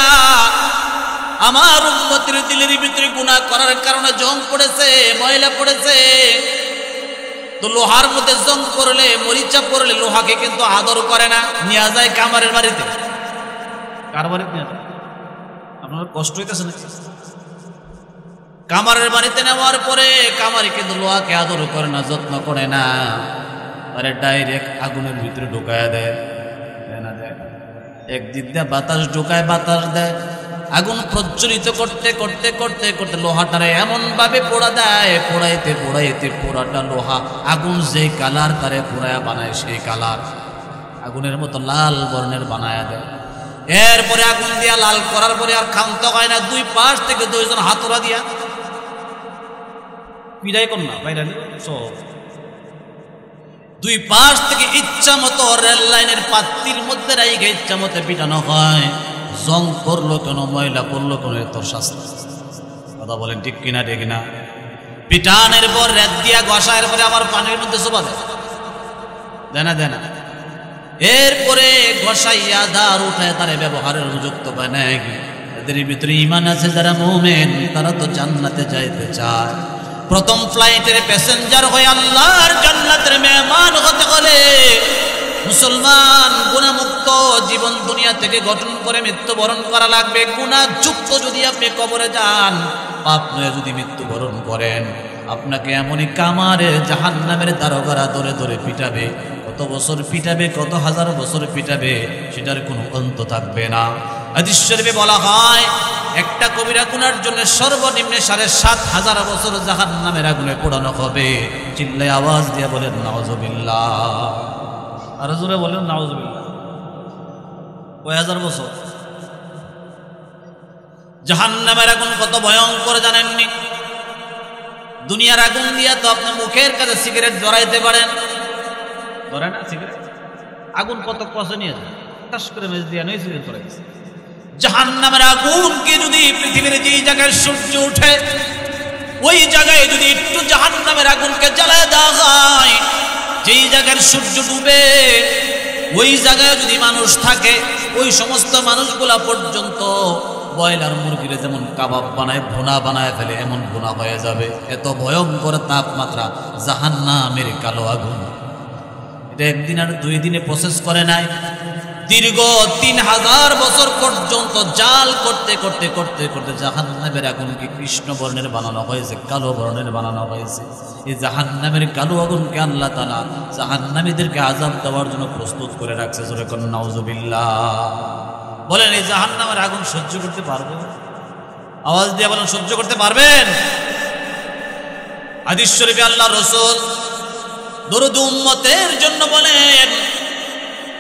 আমার উম্মতের দিলের ভিতরে গুনাহ করার কারণে জং পড়েছে, ময়লা পড়েছে, তো লোহার মধ্যে জং পড়লে, মরিচা পড়লে লোহাকে কিন্তু আদর করে না, নিয়ে যায় কামারের বাড়িতে। কার বাড়িতে নিয়ে যায়? আপনার কষ্ট হইতেছে না? কামারের বাড়িতে নেওয়ার পরে কামারি কিন্তু লোহাকে আদর করে না, যত্ন করে না, আরে ডাইরেক্ট আগুনের ভিতরে ঢুকায় দেয়। একদিক দিয়ে বাতাস ঢুকায়, বাতাস দেয়, আগুন প্রজ্বলিত করতে করতে করতে করতে লোহাটারে এমন ভাবে পোড়া দেয়, পোড়াইতে পোড়াইতে পোড়াটা লোহা আগুন যেই কালার তারে পোড়ায়া বানায়, সেই কালার আগুনের মতো লাল বর্ণের বানায়া দেয়। এরপরে আগুন দিয়া লাল করার পরে আর ক্ষান্ত হয় না, 2 পাশ থেকে 2 জন হাতুড়া দিয়া পিড়াই কর না বাইরে সব, 2 পাশ থেকে ইচ্ছা মতো রেল লাইনের পাত্তির মধ্যে রাইগে ইচ্ছা মতো পিটানো হয়। জং করলো কেন, ময়লা করলো কেন, তোর শাস্তি। কথা বলেন ঠিক কিনা ঠিক না? পিটানের পর রাত দিয়া ঘষায়ের পরে আবার পানির মধ্যে চোপা দেয় না এরপরে ঘষাইয়া দাঁড় উঠায় তারে ব্যবহারের উপযুক্ত বানায়। এদের ভিতরে ঈমান আছে যারা মুমিন, তারা তো জান্নাতে যাইতে চায়। প্রথম ফ্লাইটের প্যাসেঞ্জার হয়ে আল্লাহর জান্নাতের মেহমান হতে হলে মুসলমান গুনাহমুক্ত জীবন দুনিয়া থেকে গঠন করে মৃত্যুবরণ করা লাগবে। গুনাহযুক্ত যদি আপনি কবরে যান, পাপ নয় যদি মৃত্যুবরণ করেন, আপনাকে এমনই কামারে জাহান্নামের দারোগারা ধরে ধরে পিটাবে। কত বছর পিটাবে, কত হাজার বছর পিটাবে, সেটার কোনো অন্ত থাকবে না। হাদিস শরীফে বলা হয় একটা কবিরা গুনার জন্য সর্বনিম্ন ৭,৫০০ বছর জাহান্নামের আগুনে পোড়ানো হবে। চিল্লায় আওয়াজ দিয়ে বলেন নাউজুবিল্লাহ, আর জোরে বলেন নাউজুবিল্লাহ। কয় হাজার বছর? জাহান্নামের আগুন কত ভয়ঙ্কর জানেননি? দুনিয়ার আগুন দিয়া তো আপনি মুখের কাছে সিগারেট জড়াইতে পারেন, ধরে না সিগারেট, আগুন কত কষে নিয়ে যায়, টাস করে মেজ দিয়া নয় সিগারেট করে গেছে। জাহান্নামের আগুনকে যদি পৃথিবীর যেই জায়গায় সূর্য উঠে ওই জায়গায় যদি একটু জাহান্নামের আগুনকে জ্বালায় দেওয়া হয়, যেই জায়গায় সূর্য ডুবে ওই জায়গায় যদি মানুষ থাকে, ওই সমস্ত মানুষগুলা পর্যন্ত ব্রয়লার মুরগির যেমন কাবাব বানায়, ভুনা বানায় ফেলে, এমন ভুনা হয়ে যাবে। এত ভয়ঙ্কর তাপমাত্রা জাহান্নামের কালো আগুন। এটা একদিন আর 2 দিনে প্রসেস করে নাই, দীর্ঘ 3000 বছর পর্যন্ত জাল করতে করতে করতে করতে জাহান্নামের আগুনকে কৃষ্ণ বর্ণের বানানো হয়েছে, কালো বর্ণের বানানো হয়েছে। এই জাহান্নামের কালো আগুনকে আল্লাহ তাআলা জাহান্নামীদেরকে আযাব দেওয়ার জন্য প্রস্তুত করে রাখছে। জোরে কোন নাউজুবিল্লাহ। বলেন এই জাহান্নামের আগুন সহ্য করতে পারবেন? আওয়াজ দিয়ে বলেন সহ্য করতে পারবেন? হাদিস শরীফে আল্লাহ রাসূল দরুদ উম্মতের জন্য বলেন,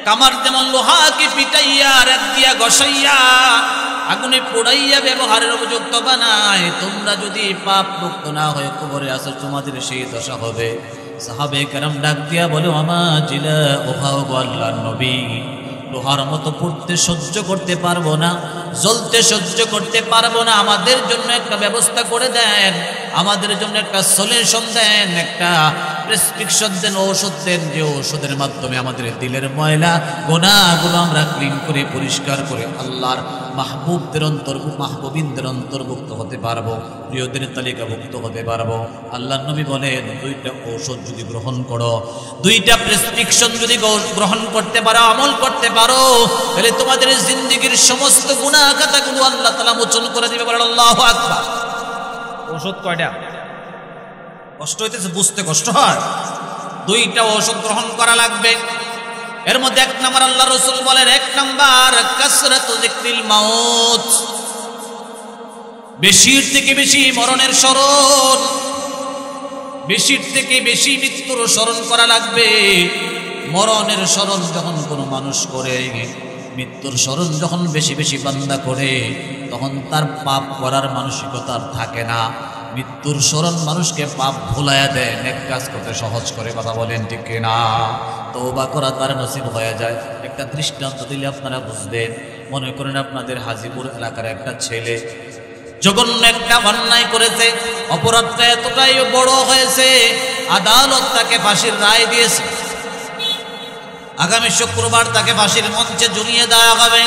কামার যেমন লোহাকে পিটাইয়া রাত দিয়া ঘষাইয়া আগুনে পোড়াইয়া ব্যবহারের উপযুক্ত বানায়, তোমরা যদি পাপ মুক্ত না হয়ে কবরে আসো, তোমাদের সেই দশা হবে। সাহাবে কেরাম ডাক দিয়া বলে, আমা জিলা ওহাও আল্লাহর নবী, লোহার মতো পড়তে সহ্য করতে পারবো না, জ্বলতে সহ্য করতে পারবো না, আমাদের জন্য একটা ব্যবস্থা করে দেন, আমাদের জন্য একটা সলিউশন দেন, একটা প্রেসক্রিপশন দেন, ঔষধ দেন, যে ঔষধের মাধ্যমে আমাদের দিলের ময়লা গুনাহগুলো আমরা ক্লিন করে পরিষ্কার করে আল্লাহর মাহবুবিনদের অন্তর্ভুক্ত হতে পারবো, প্রিয়দের তালিকাভুক্ত হতে পারবো। আল্লাহর নবী বলেন, 2টা ঔষধ যদি গ্রহণ করো, 2টা প্রেসক্রিপশন যদি গ্রহণ করতে পারো, আমল করতে পারো, তাহলে তোমাদের জিন্দেগীর সমস্ত গুনাহ খাতাগুলো আল্লাহ তাআলা মোচন করে দিবে। বলেন আল্লাহু আকবার। ঔষধ কয়টা? কষ্ট হইতেছে, বুঝতে কষ্ট হয়। 2টা ঔষধ গ্রহণ করা লাগবে। এর মধ্যে 1 নাম্বার আল্লাহ রাসূল বলেন, 1 নাম্বার কাসরাতু যিকরিল মাউত, বেশির থেকে বেশি মরণের স্মরণ, বেশির থেকে বেশি মৃত্যুর স্মরণ করা লাগবে। মরণের স্মরণ যখন কোনো মানুষ করে, মৃত্যুর স্মরণ যখন বেশি বেশি বান্দা করে, তখন তার পাপ করার মানসিকতা আর থাকে না। মৃত্যুর স্মরণ মানুষকে পাপ ভুলাইয়া দেয়, নেক কাজ করতে সহজ করে। কথা বলেন ঠিক কিনা? তওবা করা তার নসিব হয়ে যায়। একটা দৃষ্টান্ত দিলে আপনারা বুঝবেন। মনে করেন আপনাদের হাজীপুর এলাকার একটা ছেলে জঘন্য একটা অন্যায় করেছে, অপরাধটা এতটাই বড় হয়েছে, আদালত তাকে ফাঁসির রায় দিয়েছে। আগামী শুক্রবার তাকে ফাঁসির মঞ্চে ঝুলিয়ে দেওয়া হবে।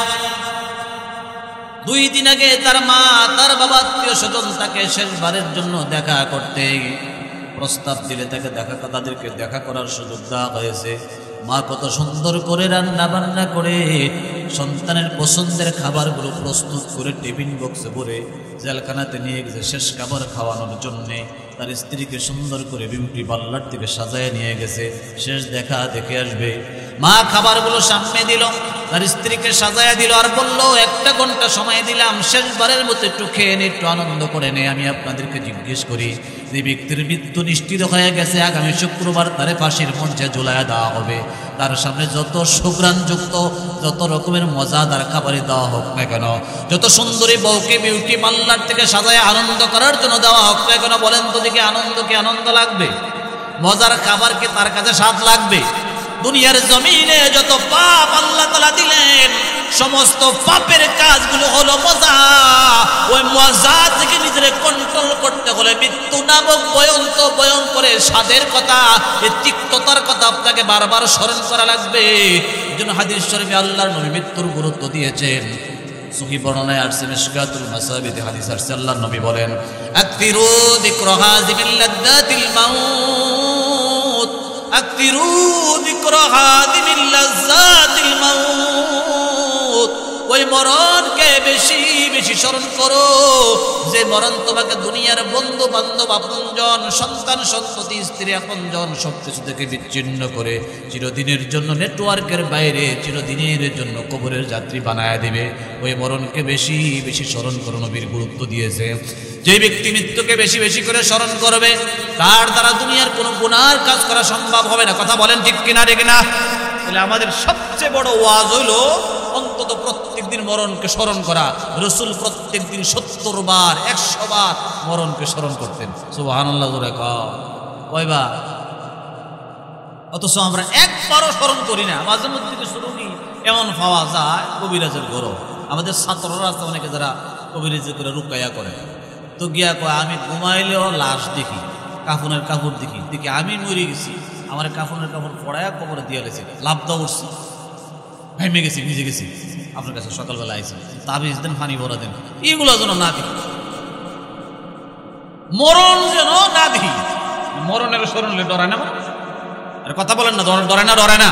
2 দিন আগে তার মা, তার বাবা, আত্মীয় স্বজন তাকে শেষবারের জন্য দেখা করতে প্রস্তাব দিলে তাদেরকে দেখা করার সুযোগ দেওয়া হয়েছে। মা কত সুন্দর করে রান্না বান্না করে সন্তানের পছন্দের খাবারগুলো প্রস্তুত করে টিফিন বক্সে ভরে জেলখানাতে নিয়ে গেছে শেষ খাবার খাওয়ানোর জন্যে। তার স্ত্রীকে সুন্দর করে বিউটি পার্লার থেকে সাজায় নিয়ে গেছে, শেষ দেখা দেখে আসবে। মা খাবারগুলো সামনে দিল, তার স্ত্রীকে সাজায়া দিল, আর বলল, 1 ঘন্টা সময় দিলাম, শেষবারের মতো একটু খেয়ে নে, একটু আনন্দ করে নে। আমি আপনাদেরকে জিজ্ঞেস করি, যে ব্যক্তির মৃত্যু নিশ্চিত হয়ে গেছে, আগামী শুক্রবার তারে ফাঁসির মঞ্চে ঝুলাইয়া দেওয়া হবে। তার সামনে যত সুঘ্রাণযুক্ত, যত রকমের মজাদার খাবারই দেওয়া হোক না কেন, যত সুন্দরী বউকে বিউটি পার্লার থেকে সাজায় আনন্দ করার জন্য দেওয়া হোক না কেন, বলেন তো দেখি আনন্দকে আনন্দ লাগবে? মজার খাবারকে তার কাছে স্বাদ লাগবে? দুনিয়ার জমিনে যত পাপ আল্লাহ তাআলা দিলেন, সমস্ত পাপের কাজগুলো হলো মজা। ওই মজা থেকে নিজের কন্ট্রোল করতে হলে মৃত্যু নামক ভয়ঙ্কর স্বাদের কথা, এই তিক্ততার কথা আপনাকে বারবার স্মরণ করা লাগবে। এই জন্য হাদিস শরীফে আল্লাহর নবী মৃত্যুর গুরুত্ব দিয়েছেন। সহিহ বর্ণনায় আসছে, মিশকাতুল মাসাবিতে হাদিস আসছে, আল্লাহর নবী বলেন, আকতিরু যিকরা হাযিমিল লাযযাতিল মাউত, আকতিরু যিকরা হাযিমিল লাযযাতিল মাউত। ওই মরণকে বেশি বেশি স্মরণ করো, যে মরণ তোমাকে দুনিয়ার বন্ধু বান্ধব, আপনজন, সন্তান সন্ততি, স্ত্রী, আপনজন সবকিছু থেকে বিচ্ছিন্ন করে চিরদিনের জন্য নেটওয়ার্কের বাইরে চিরদিনের জন্য কবরের যাত্রী বানায় দিবে। ওই মরণকে বেশি বেশি স্মরণ করো, নবীর গুরুত্ব দিয়েছে। যে ব্যক্তি মৃত্যুকে বেশি বেশি করে স্মরণ করবে, তার দ্বারা দুনিয়ার কোনো গুনার কাজ করা সম্ভব হবে না। কথা বলেন ঠিক কিনা ঠিক না? তাহলে আমাদের সবচেয়ে বড় ওয়াজ হইল অন্তত প্রত্যেক দিন মরণকে স্মরণ করা। রাসূল প্রত্যেক দিন ৭০ বার ১০০ বার মরণকে স্মরণ করতেন। সুবহানাল্লাহ। কয়বার? অথচ আমরা একবারও স্মরণ করি না। মাঝে মধ্যে শুনি এমন পাওয়া যায় কবিরাজের গরম। আমাদের ছাত্ররা আছে অনেকে যারা কবিরাজি করে রুকাইয়া করে, তো গিয়া কয় আমি ঘুমাইলেও লাশ দেখি, কাফনের কাপড় দেখি আমি মরে গেছি, আমার কাফনের কাপড় পড়ায়া কবরে দিয়ে গেছি, লাভটা উঠছি, ভেমে গেছি, ভিজে গেছি, আপনার কাছে সকালবেলা আইছি, তাবিজ দেন, পানি ভরা দেন। এগুলো যেন না দেখি, মরণ যেন না দেখি। মরণের স্মরণ হলে ডরায় না? আর কথা বলেন না, ডরায় না।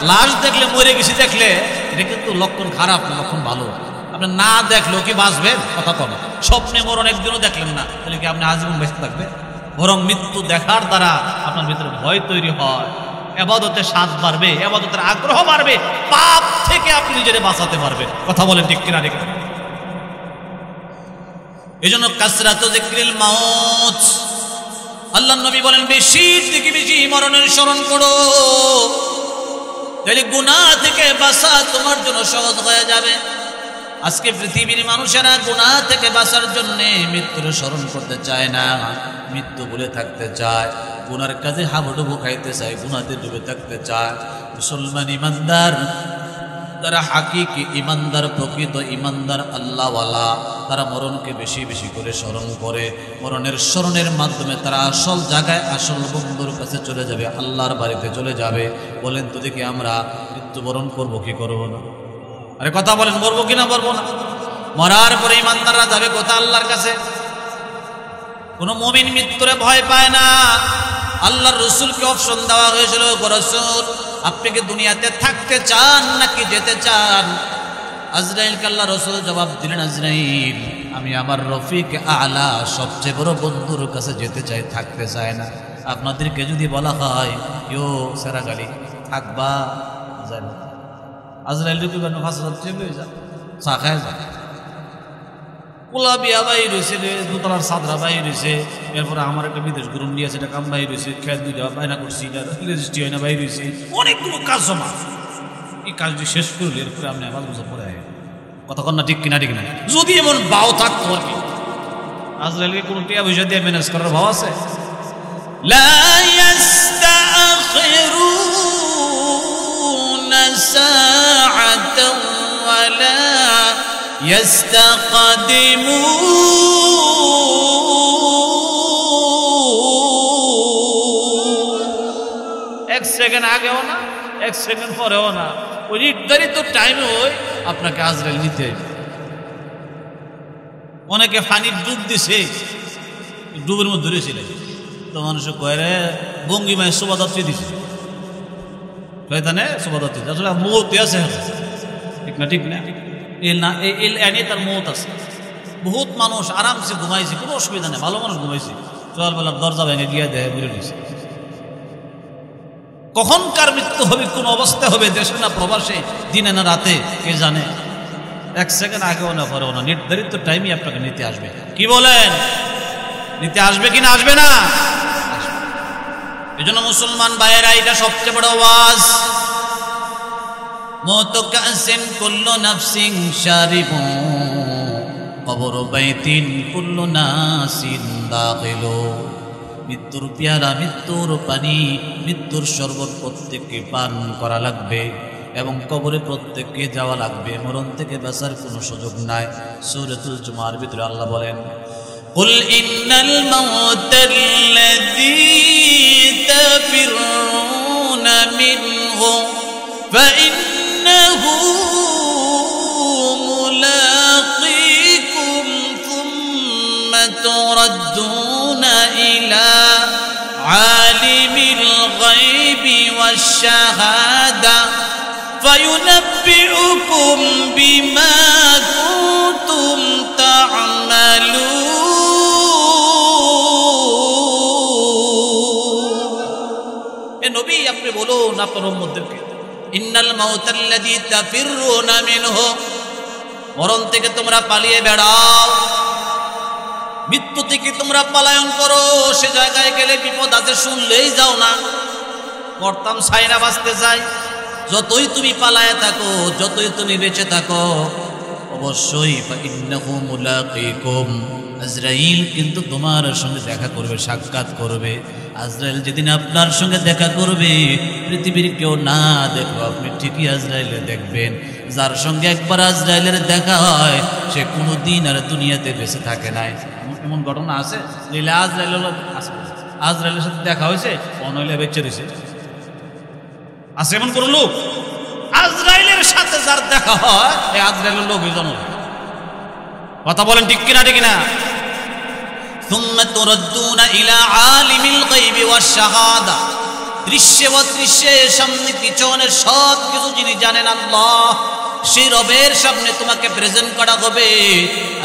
লাশ দেখলে, মরে গেছি দেখলে, এটা কিন্তু লক্ষণ খারাপ না, লক্ষণ ভালো। আপনি না দেখলেও কি বাঁচবেন? কথা বলেন। স্বপ্নে মরণ একদিনও দেখলেন না, তাহলে কি আপনি আজীবন বেঁচে থাকবেন? বরং মৃত্যু দেখার দ্বারা আপনার ভিতরে ভয় তৈরি হয়, ইবাদতের স্বাদ বাড়বে, ইবাদতের আগ্রহ বাড়বে, পাপ থেকে আপনি নিজেকে বাঁচাতে পারবেন। কথা বলেন ঠিক কিনা ঠিক? এই জন্য কাসরাতু যিকরিল মাউত, আল্লাহর নবী বলেন বেশি থেকে বেশি মরণের স্মরণ করো, তাহলে গুনাহ থেকে বাঁচা তোমার জন্য সহজ হয়ে যাবে। আজকে পৃথিবীর মানুষেরা গুনাহ থেকে বাঁচার জন্য মৃত্যুর স্মরণ করতে চায় না, মৃত্যু বলে থাকতে চায়, গুনার কাজে হাবুডুবু খাইতে চায়, গুনাতে ডুবে থাকতে চায়। মুসলমান ইমানদার, যারা হাকিকি ইমানদার, প্রকৃত ইমানদার, আল্লাহওয়ালা, তারা মরণকে বেশি বেশি করে স্মরণ করে। মরণের স্মরণের মাধ্যমে তারা আসল জায়গায়, আসল বন্ধুর কাছে চলে যাবে, আল্লাহর বাড়িতে চলে যাবে। বলেন তো দেখি আমরা মৃত্যুবরণ করবো কি করবো না? আরে কথা বলেন, মরবো কিনা মরবো না? মরার পরে ইমানদাররা যাবে কোথা? আল্লাহর কাছে। কোন মুমিন মৃত্যুরে ভয় পায় না। আল্লাহর রাসূলকে অপশন দেওয়া হয়েছিল, রাসূল আপনি কি দুনিয়াতে থাকতে চান নাকি যেতে চান? আজরাইলকে আল্লাহ রাসূল জবাব দিলেন, আজরাইল আমি আমার রফিক আলা সবচেয়ে বড় বন্ধুর কাছে যেতে চাই, থাকতে চাই না। আপনাদেরকে যদি বলা হয় ইয়ো সেরাগালি থাকবা, যায় না। আজরাইল কি করবে? ৫,০০০ চেয়ে হয়ে যা, চা খায় যা। পোলা বিয়া বাই রয়েছে, দুতলার সাদরা বাই রয়েছে, এরপরে আমার একটা বিদেশ গ্রুম নিয়ে আছে, এটা কাম বাই রয়েছে, খেয়াল দুইটা বায়না করছি, রেজিস্ট্রি হয় না বাই রয়েছে, অনেকগুলো কাজ জমা। এই কাজটি শেষ করলে এরপরে আপনি ৫ বছর পরে কতক্ষণ না ঠিক কিনা ঠিক না? যদি এমন বাও থাকতো আর কি, আজরাইলকে কোনো টিয়া পয়সা দিয়ে ম্যানেজ করার ভাব আছে? লা ইস্তাখিরুনা সাআতান ওয়ালা এক সেকেন্ড আগেও না, এক সেকেন্ড পরেও না, ওই নির্ধারিত টাইমে ওই আপনাকে আজরাইল নিতে। অনেকে পানির ডুব দিছে, ডুবের মধ্যে ধরেছিল, তো মানুষ কয়ে ভঙ্গিমায় শোভাযাত্রী দিছে, শয়তানে শোভাযাত্রী, আসলে মৌতে আছে, ঠিক না ঠিক না? তার মৌত আছে। বহুত মানুষ আরামসে ঘুমাইছে, কোনো অসুবিধা নেই, ভালো মানুষ ঘুমাইছে, সকালবেলার দরজা ভেঙে গিয়ে দেয় ঘুরে দিয়েছে। কখনকার মৃত্যু হবে, কোন অবস্থা হবে, দেশে না প্রবাসে, দিনে না রাতে, কে জানে? এক সেকেন্ড আগেও না পরেও না, নির্ধারিত টাইমই আপনাকে নিতে আসবে। কি বলেন? নিতে আসবে কিনা আসবে না? এই জন্য মুসলমান ভাইয়েরা, এটা সবচেয়ে বড় ওয়াজ। মওত কাসিন কুল্লু নাফসিন শারিবু কবর বাইতিন কুল্লু নাসিন দাখিলু। মৃত্যুর পেয়ালা, মৃত্যুর পানি, মৃত্যুর শরবত প্রত্যেককে পান করা লাগবে। এবং কবরে প্রত্যেককে যাওয়া লাগবে, মরণ থেকে বাঁচার কোনো সুযোগ নাই। সূরাতুল জুমার ভিতরে আল্লাহ বলেন, কুল ইন্নাল মাউতাল্লাযী তাফিরুনা মিনহু ফাইন্নাহু মুলাকীকুম সুম্মা তুরাদ্দুনা ইলা আলিমিল গায়বি ওয়াশ শাহাদা فينبئكم بما كنتم تعملون। এ নবী আপনি বলুন আপনার উম্মতদেরকে, ইন্নাল মাউতাল্লাযী তাফিরুনা মিনহু, মরণ থেকে তোমরা পালিয়ে বেড়াও, মৃত্যু থেকে তোমরা পলায়ন করো। সে জায়গায় গেলে বিপদ আছে শুনলেই যাও না, করতাম ছাইরা বাঁচতে চাই। যতই তুমি পালায় থাকো, যতই তুমি বেঁচে থাকো, অবশ্যই ফাইন্নাহু মুলাকীকুম, আজরাইল কিন্তু তোমার সঙ্গে দেখা করবে, সাক্ষাৎ করবে। আজরাইল যেদিন আপনার সঙ্গে দেখা করবে, পৃথিবীর কেউ না দেখো, আপনি ঠিকই আজরাইলে দেখবেন। যার সঙ্গে একবার আজরাইলের দেখা হয়, সে কোনো দিন আর দুনিয়াতে বেঁচে থাকে নাই। এমন ঘটনা আছে, আজরাইলের সাথে দেখা হয়েছে, অনইলে বেঁচে রয়েছে। আছে এমন কোন লোক? আজরাইলের সাথে যার দেখা হয়, এই আজরাইলের লোক হয়ে জন্ম। কথা বলেন ঠিক কিনা ঠিক কিনা? সুম্মা তুরাদ্দুনা ইলা আলিমিল গায়বি ওয়াশ শাহাদা, দৃশ্যে অদৃশ্যে সামনে পিছনে সব কিছু যিনি জানেন আল্লাহ, সেই রবের সামনে তোমাকে প্রেজেন্ট করা হবে।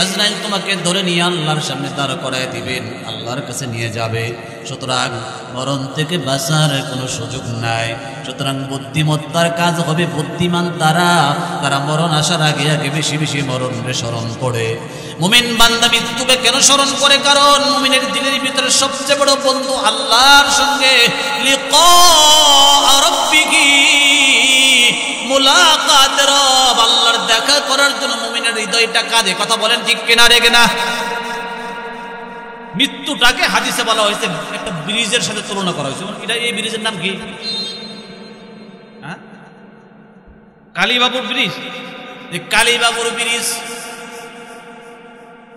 আজরাইল তোমাকে ধরে নিয়ে আল্লাহর সামনে দাঁড় করায় দিবেন, আল্লাহর কাছে নিয়ে যাবে। সুতরাং মরণ থেকে বাঁচার কোনো সুযোগ নাই। সুতরাং বুদ্ধিমত্তার কাজ হবে, বুদ্ধিমান তারা মরণ আসার আগে আগে বেশি বেশি মরণকে স্মরণ করে। মুমিন বান্দা মৃত্যুকে কেন স্মরণ করে? কারণ মুমিনের দিলের ভিতরে সবচেয়ে বড় বন্ধু আল্লাহর সঙ্গে লিকা রাব্বিহি, মুলাকাত রব, আল্লাহর দেখা করার জন্য মুমিনের হৃদয়টা কাঁদে। কথা বলেন ঠিক কিনা রে কিনা? মৃত্যুটাকে হাদিসে বলা হয়েছে একটা ব্রিজের সাথে তুলনা করা হয়েছে। এটা এই ব্রিজের নাম কি? কালীবাবুর ব্রিজ। এই কালীবাবুর ব্রিজ,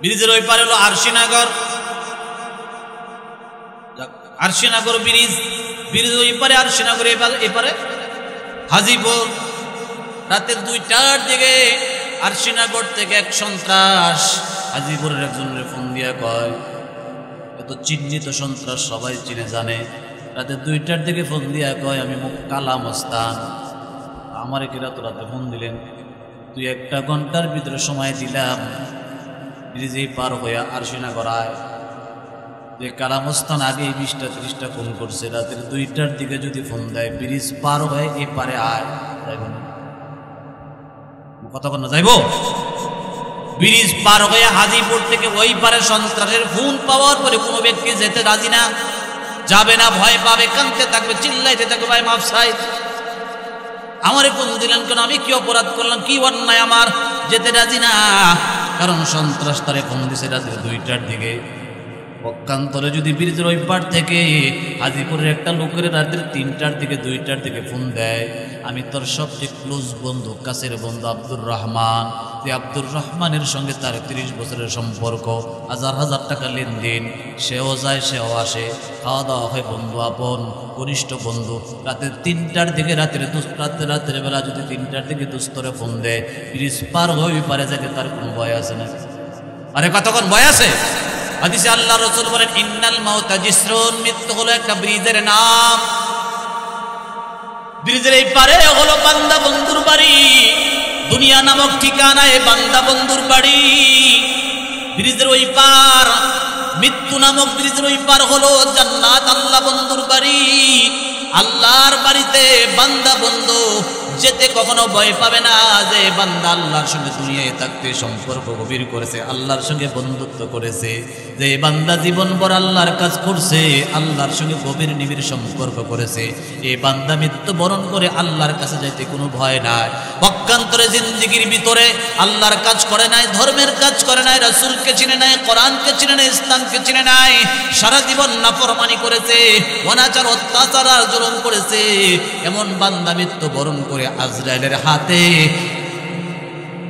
ব্রিজের ওই পারে হলো আরশিনগর, আরশিনগর ব্রিজ, ব্রিজ ওই পারে আরশিনগর, এপারে হাজিপুর। রাতের 2টার দিকে আরশিনগর থেকে এক সন্ত্রাস হাজিপুরের একজনের ফোন দিয়া কয়, এত চিহ্নিত সন্ত্রাস সবাই চিনে জানে। রাতে 2টার দিকে ফোন দিয়া কয়, আমি কালা মস্তান, আমার কি রাতে ফোন দিলেন, 2-1 ঘন্টার ভিতরে সময় দিলাম, ব্রিজে পার হইয়া আরশিনগর আয়। কালা মস্তান আগে 20টা-30টা ফোন করছে, রাতের 2টার দিকে যদি ফোন দেয়, ব্রিজ পার হয়ে এ পারে আয়, যাইব না? কথা বল না, যাইব? ব্রিজ পার হয়ে হাজিপুর থেকে ওই পারে সন্ত্রাসের ফোন পাওয়ার পরে কোনো ব্যক্তি যেতে রাজি না, যাবে না, ভয় পাবে, কাঁদতে থাকবে, চিল্লাইতে থাকবে, ভাই মাফ চাই, আমারে ফোন দিলেন কেন, আমি কি অপরাধ করলাম, কি অন্যায় আমার, যেতে রাজি না। কারণ সন্ত্রাস তারে ফোন দিছে রাতের 2টার দিকে। পক্ষান্তরে যদি ব্রিজের ওই পার থেকে হাজিপুরের একটা লোকের রাতের 3টার দিকে 2টার দিকে ফোন দেয়, আমি তোর সবচেয়ে ক্লোজ বন্ধু, কাছের বন্ধু আব্দুর রহমান, যে আব্দুর রহমানের সঙ্গে তার 30 বছরের সম্পর্ক, হাজার টাকা লেনদেন, সেও যায় সেও আসে, খাওয়া দাওয়া হয়, বন্ধু আপন ঘনিষ্ঠ বন্ধু। রাতের 3টার দিকে রাতের বেলা যদি 3টার দিকে দুস্তরে ফোন দেয়, ব্রিজ পার হয়ে পারে যাকে, তার কোনো ভয় আছে না? আরে কতক্ষণ ভয় আছে? হাদিসে আল্লাহ রাসূল বলেন, ইন্নাল মাউতা জিসরুন, মৃত্যু হলো একটা ব্রিজের নাম। ব্রিজের এই পারে হলো বান্দা বন্ধুর বাড়ি, দুনিয়া নামক ঠিকানায় বান্দা বন্ধুর বাড়ি। ব্রিজের ওই পার, মৃত্যু নামক ব্রিজের ওই পার হলো জান্নাত, আল্লাহ বন্ধুর বাড়ি। আল্লাহর বাড়িতে বান্দা বন্ধু যেতে কখনো ভয় পাবে না, যে বান্দা আল্লাহর সঙ্গে দুনিয়ায় থাকতে সম্পর্ক গভীর করেছে, আল্লাহর সঙ্গে বন্ধুত্ব করেছে, যে বান্দা জীবনভর আল্লাহর কাজ করছে, আল্লাহর সঙ্গে গভীর নিবিড় সম্পর্ক করেছে, এই বান্দা মৃত্যুবরণ করে আল্লাহর কাছে যাইতে কোনো ভয় নাই। পক্ষান্তরে জিন্দেগির ভিতরে আল্লাহর কাজ করে নাই, ধর্মের কাজ করে নাই, রাসূলকে চিনে নাই, কোরআনকে চিনে নাই, ইসলামকে চিনে নাই, সারা জীবন নাফরমানি করেছে, অনাচার অত্যাচার আর জুলুম করেছে, এমন বান্দা মৃত্যুবরণ করে আজরাইলের হাতে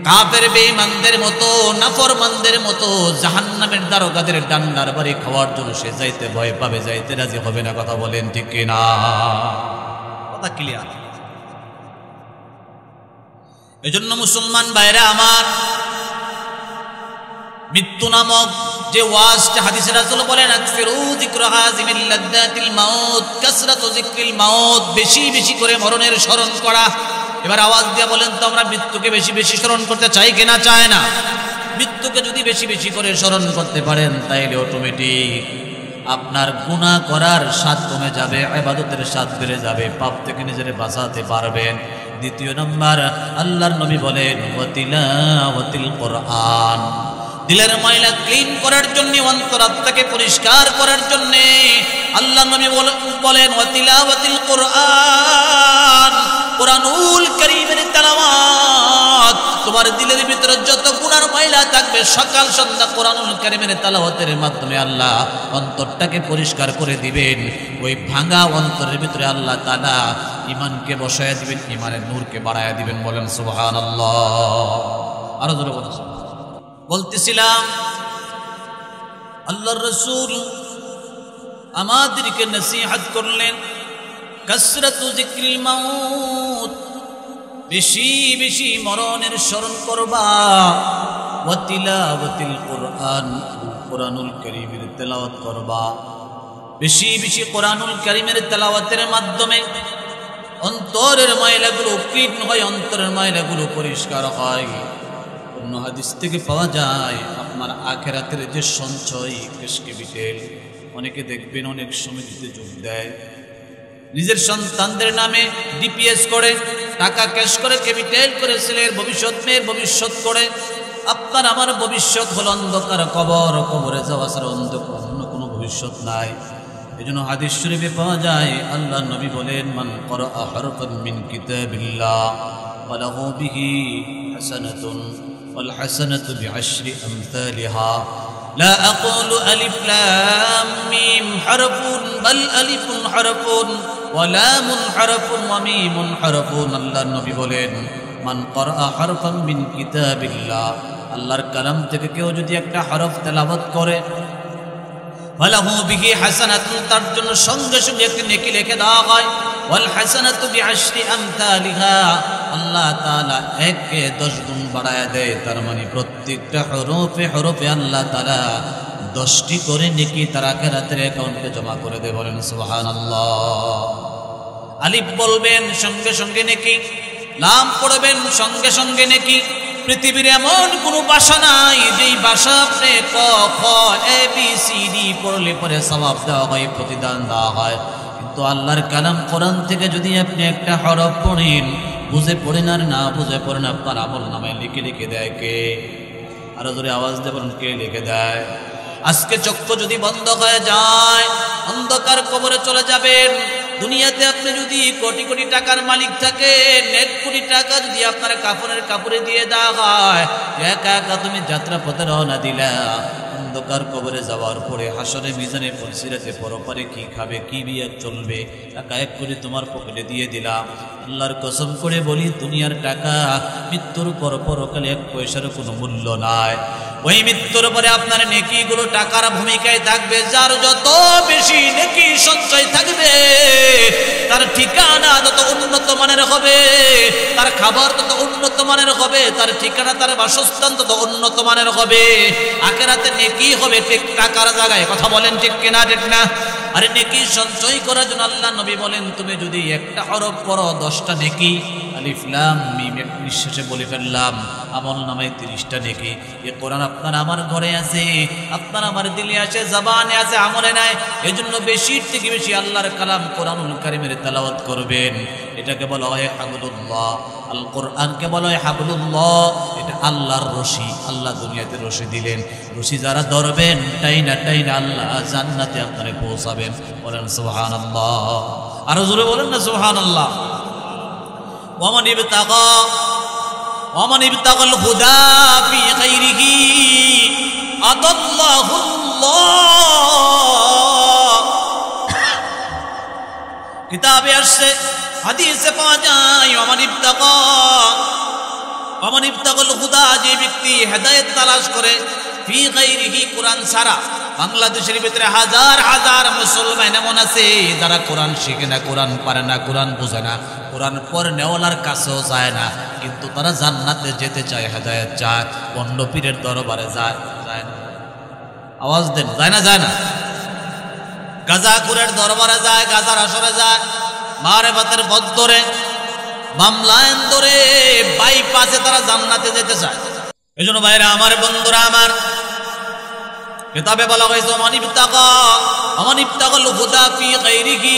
কাফের বেঈমানদের মতো নাফরমানদের মতো জাহান্নামের দারোগাদের ডান্ডার বাড়ি খাওয়ার জন্য সে যাইতে ভয় পাবে, যাইতে রাজি হবে না। কথা বলেন ঠিক কিনা? কথা ক্লিয়ার? এজন্য মুসলমান ভাইরা আমার, মৃত্যু নামক যে ওয়াজটা হাদিসে রাসূল বলেন আকসিরু যিকরা হাযিমিল লাদ্দাতিল মাউত কাসরাতু যিকরিল মাউত, বেশি বেশি করে মরণের স্মরণ করা। এবার আওয়াজ দিয়ে বলেন তো আমরা মৃত্যুকে বেশি বেশি স্মরণ করতে চাই কিনা চায় না? মৃত্যুকে যদি বেশি বেশি করে স্মরণ করতে পারেন তাইলে অটোমেটিক আপনার গুনাহ করার স্বাদ কমে যাবে, ইবাদতের স্বাদ বেড়ে যাবে, পাপ থেকে নিজেকে বাঁচাতে পারবেন। দ্বিতীয় নম্বর, আল্লাহর নবী বলেন ওয়া তিলাওয়াতিল কোরআন, দিলের ময়লা ক্লিন করার জন্য, অন্তরাত্মাকে পরিষ্কার করার জন্য আল্লাহ নবী বলেন ওয়া তিলাওয়াতিল কোরআন, কোরআনুল কারীমের তেলাওয়াত। তোমার দিলের ভিতরে যত গুনার ময়লা থাকবে সকাল সন্ধ্যা কোরআনুল কারীমের তেলাওয়াতের মাধ্যমে আল্লাহ অন্তরটাকে পরিষ্কার করে দিবেন। ওই ভাঙা অন্তরের ভিতরে আল্লাহ তাআলা ঈমানকে বসায়া দিবেন, ঈমানের নূরকে বাড়ায়া দিবেন। বলেন সুবহানাল্লাহ। আরো জোরে বলুন। বলতেছিলাম আল্লাহর রাসূল আমাদেরকে নসিহত করলেন কাসরাতু যিকরিল মাউত, বেশি বেশি মরণের স্মরণ করবা, ওয়া তিলাওয়াতিল কোরআন, কোরআনুল কারীমের তেলাওয়াত করবা। বেশি বেশি কোরআনুল কারীমের তেলাওয়াতের মাধ্যমে অন্তরের ময়লাগুলো ক্লিন হয়, অন্তরের ময়লাগুলো পরিষ্কার হয়। অন্য হাদিস থেকে পাওয়া যায় আপনার আখিরাতের যে সঞ্চয় ক্যাশকেপিটাল, অনেকে দেখবেন অনেক সময় দিতে যোগ দেয়, নিজের সন্তানদের নামে ডিপিএস করে, টাকা ক্যাশ করে, ক্যাপিটাল করে, ছেলের ভবিষ্যৎ মেয়ের ভবিষ্যৎ করে। আপনার আমার ভবিষ্যৎ হল অন্ধকার কবর, কবরে যাওয়া ছাড়া অন্য কোনো ভবিষ্যৎ নাই। এই জন্য হাদিস শরীফে পাওয়া যায় আল্লাহ নবী বলেন মান ক্বারাআ হারফান মিন কিতাবিল্লাহ ফালাহু বিহি হাসানাতুন ওয়াল হাসানাতু বিআশরি আমসালিহা لا أقول ألف لام ميم حرف بل ألف حرف ولام حرف وميم حرف। আল্লাহর নবী বলেন মান ক্বারাআ হারফান মিন কিতাবিল্লাহ, আল্লাহর কালাম থেকে কেউ যদি একটা হরফ তেলাওয়াত করে, ফালাহু বিহি হাসানাতুন, তার জন্য সঙ্গে সঙ্গে একটি নেকি লিখে দেওয়া হয়, ওয়াল হাসানাতু বিআশরি আমসালিহা, আল্লাহ তাআলা 1-কে 10 গুণ বাড়ায়া দেয়। তার মানে প্রত্যেকটা হরফে হরফে আল্লাহ তাআলা 10টি করে নেকি তার আখিরাতের অ্যাকাউন্টে জমা করে দেয়। বলেন সুবহানাল্লাহ। আলিফ বলবেন সঙ্গে সঙ্গে নেকি, লাম পড়বেন সঙ্গে সঙ্গে নেকি। পৃথিবীর এমন কোনো ভাষা নাই যেই ভাষা আপনি ক খ এ বি সি ডি পড়লে পরে সওয়াব দেওয়া হয়, প্রতিদান দেওয়া হয়। কিন্তু আল্লাহর কালাম কোরআন থেকে যদি আপনি একটা হরফ পড়েন, বুঝে পড়েন আর না বুঝে পড়েন, আপনার আমল নামায় লিখে লিখে দেয় কে? আরো জোরে আওয়াজ দেবেন, কে লিখে দেয়? আজকে চক্ষু যদি বন্ধ হয়ে যায়, অন্ধকার কবরে চলে যাবেন। দুনিয়াতে আপনি যদি কোটি কোটি টাকার মালিক থাকেন, 1 কোটি টাকা যদি আপনার কাপড়ের কাপড়ে দিয়ে দেওয়া হয়, একা একা তুমি যাত্রা পথে রওনা দিলা, অন্ধকার কবরে যাওয়ার পরে হাসরে মিজানে পরিসিরাতে পরপারে কি খাবে, কি বিয়ে চলবে, টাকা 1 কোটি তোমার পকেটে দিয়ে দিলাম। আল্লাহর কসম করে বলি, দুনিয়ার টাকা মৃত্যুর পর পরকালে 1 পয়সারও কোনো মূল্য নাই। ওই মৃত্যুর পরে আপনার নেকিগুলো টাকার ভূমিকায় থাকবে। যার যত বেশি নেকি সঞ্চয় থাকবে, তার ঠিকানা তত উন্নত মানের হবে, তার খাবার তত উন্নত মানের হবে, তার ঠিকানা তার বাসস্থান তত উন্নত মানের হবে। আখিরাতে নেকি হবে ঠিক টাকার জায়গায়। কথা বলেন ঠিক কিনা? ঠিক না? আরে নেকি সঞ্চয় করার জন্য আল্লাহ নবী বলেন তুমি যদি একটা হরফ পড়ো 10টা নেকি, আলিফ লাম মিম এক নিঃশ্বাসে বলে ফেললাম, আমল নামায় 30টা নেকি। এ কোরআন আপনার আমার ঘরে আছে, আপনার আমার দিলে আছে, জবানে আছে, আমলে নাই। এজন্য বেশি থেকে বেশি আল্লাহর কালাম কোরআনুল কারীমের তেলাওয়াত করবেন। এটাকে বলা হয় হাবলুল্লাহ। আল কোরআনকে বলা হয় হাবলুল্লাহ। এটা আল্লাহর রশি। আল্লাহ দুনিয়াতে রশি দিলেন, রশি যারা ধরবেন টাইনা টাইনা আল্লাহ জান্নাতে আপনারে পৌঁছাবেন। বলেন সুবহানাল্লাহ। আরো জোরে বলেন না সুবহানাল্লাহ। ওয়ামান ইবতাগাল হুদা ফি গায়রিহি আদাল্লাহুল্লাহ। কিতাবে আসছে, হাদিসে পাওয়া যায়, ওমান ইবতাগাল হুদা, যে ব্যক্তি হেদায়েত তালাশ করে ফি গায়রিহি, কোরআন ছাড়া। বাংলাদেশের ভিতরে হাজার হাজার মুসলমান এমন আছে যারা কোরআন শিখে না, কোরআন পারে না, কোরআন বোঝে না, কোরআন পড়ে নেওয়ালার কাছেও যায় না, কিন্তু তারা জান্নাতে যেতে চায়, হেদায়েত চায়, অন্য পীরের দরবারে যায় না। আওয়াজ দেন, যায় না? যায় না? গাজাকুরের দরবারে যায়, গাজার আসরে যায়, মারেফাতের পথ ধরে, মামলায়ন ধরে, বাইপাসে তারা জান্নাতে যেতে চায়। এই জন্য ভাইরা আমার, বন্ধুরা আমার, কিতাবে বলা হয়েছে ওমান ইবতাগাল হুদা ফি গায়রিহি,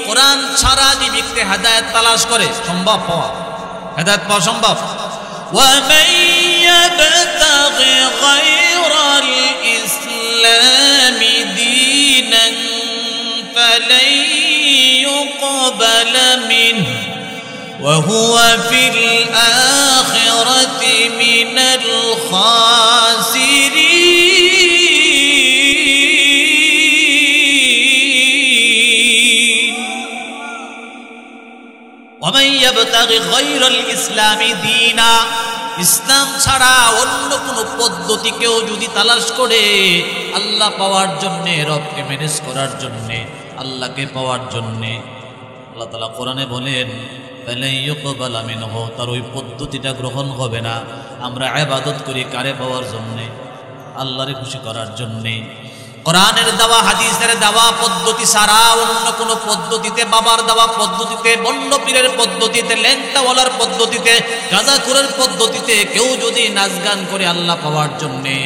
কোরআন ছাড়া যে ব্যক্তি হেদায়েত তালাশ করে, সম্ভব পাওয়া, হেদায়েত পাওয়া সম্ভব। ومن يبتغ غير الإسلام دينا فلن يقبل منه وهو في الآخرة من الخاسرين ومن يبتغ غير الإسلام دينا, ইসলাম ছাড়া অন্য কোন পদ্ধতিকেও যদি তালাশ করে আল্লাহ পাওয়ার জন্য, রবকে ম্যানেজ করার জন্য, আল্লাহকে পাওয়ার জন্য, আল্লাহ তাআলা কোরআনে বলেন ফালাই ইউকবাল মিনহু, তার ওই পদ্ধতিটা গ্রহণ হবে না। আমরা ইবাদত করি কারে পাওয়ার জন্য? আল্লাহরে খুশি করার জন্য। কোরআনের দেওয়া, হাদিসের দেওয়া পদ্ধতি ছাড়া অন্য কোন পদ্ধতিতে, বাবার দেওয়া পদ্ধতিতে, বন্য পীরের পদ্ধতিতে, ল্যাংটাওয়ালার পদ্ধতিতে, গাজাখুরের পদ্ধতিতে কেউ যদি নাচ গান করে আল্লাহ পাওয়ার জন্যে,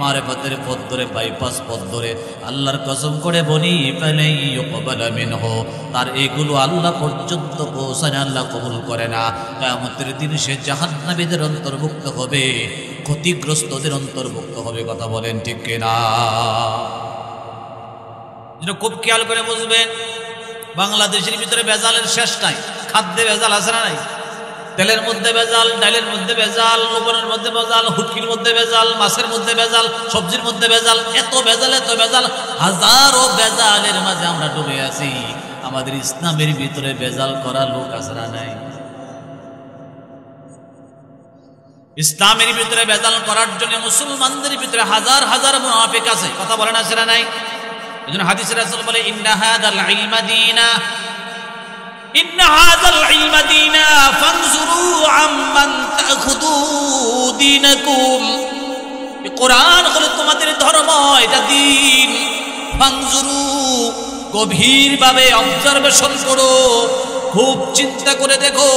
মারেফাতের পথ ধরে, বাইপাস পথ ধরে, আল্লাহর কসম করে বলি ফালাই ইউকবাল মিনহু, তার এগুলো আল্লাহ পর্যন্ত পৌঁছায় আল্লাহ কবুল করে না। কিয়ামতের দিন সে জাহান্নামীদের অন্তর্ভুক্ত হবে, ক্ষতিগ্রস্তদের অন্তর্ভুক্ত হবে। কথা বলেন ঠিক কিনা? খুব খেয়াল করে বুঝবেন, বাংলাদেশের ভিতরে ভেজালের শেষ নাই। খাদ্যে ভেজাল আছে না নাই? তেলের মধ্যে ভেজাল, ডালের মধ্যে ভেজাল, লবণের মধ্যে ভেজাল, হুটকির মধ্যে ভেজাল, মাছের মধ্যে ভেজাল, সবজির মধ্যে ভেজাল, এত ভেজাল, এত ভেজাল, হাজারো ভেজালের মাঝে আমরা ডুবে আছি। আমাদের ইসলামের ভিতরে ভেজাল করা লোক আছে না নাই? ইসলামের ভিতরে ভেজাল করার জন্য মুসলমানদের ভিতরে হাজার হাজার মুনাফিক আছে। কথা বলেন আছে না নাই? এজন্য হাদিসে রাসূল বলে ইন্না হাযাল ইলমা দীনা, ইন্না হাযাল ইলমা দীনা ফানজুরু আম্মান তাখুদু দীনাকুম। এই কোরআন হলো তোমাদের ধর্ম, এটা দ্বীন। ফানজুরু, গভীরভাবে অবজারভেশন করো, খুব চিন্তা করে দেখো।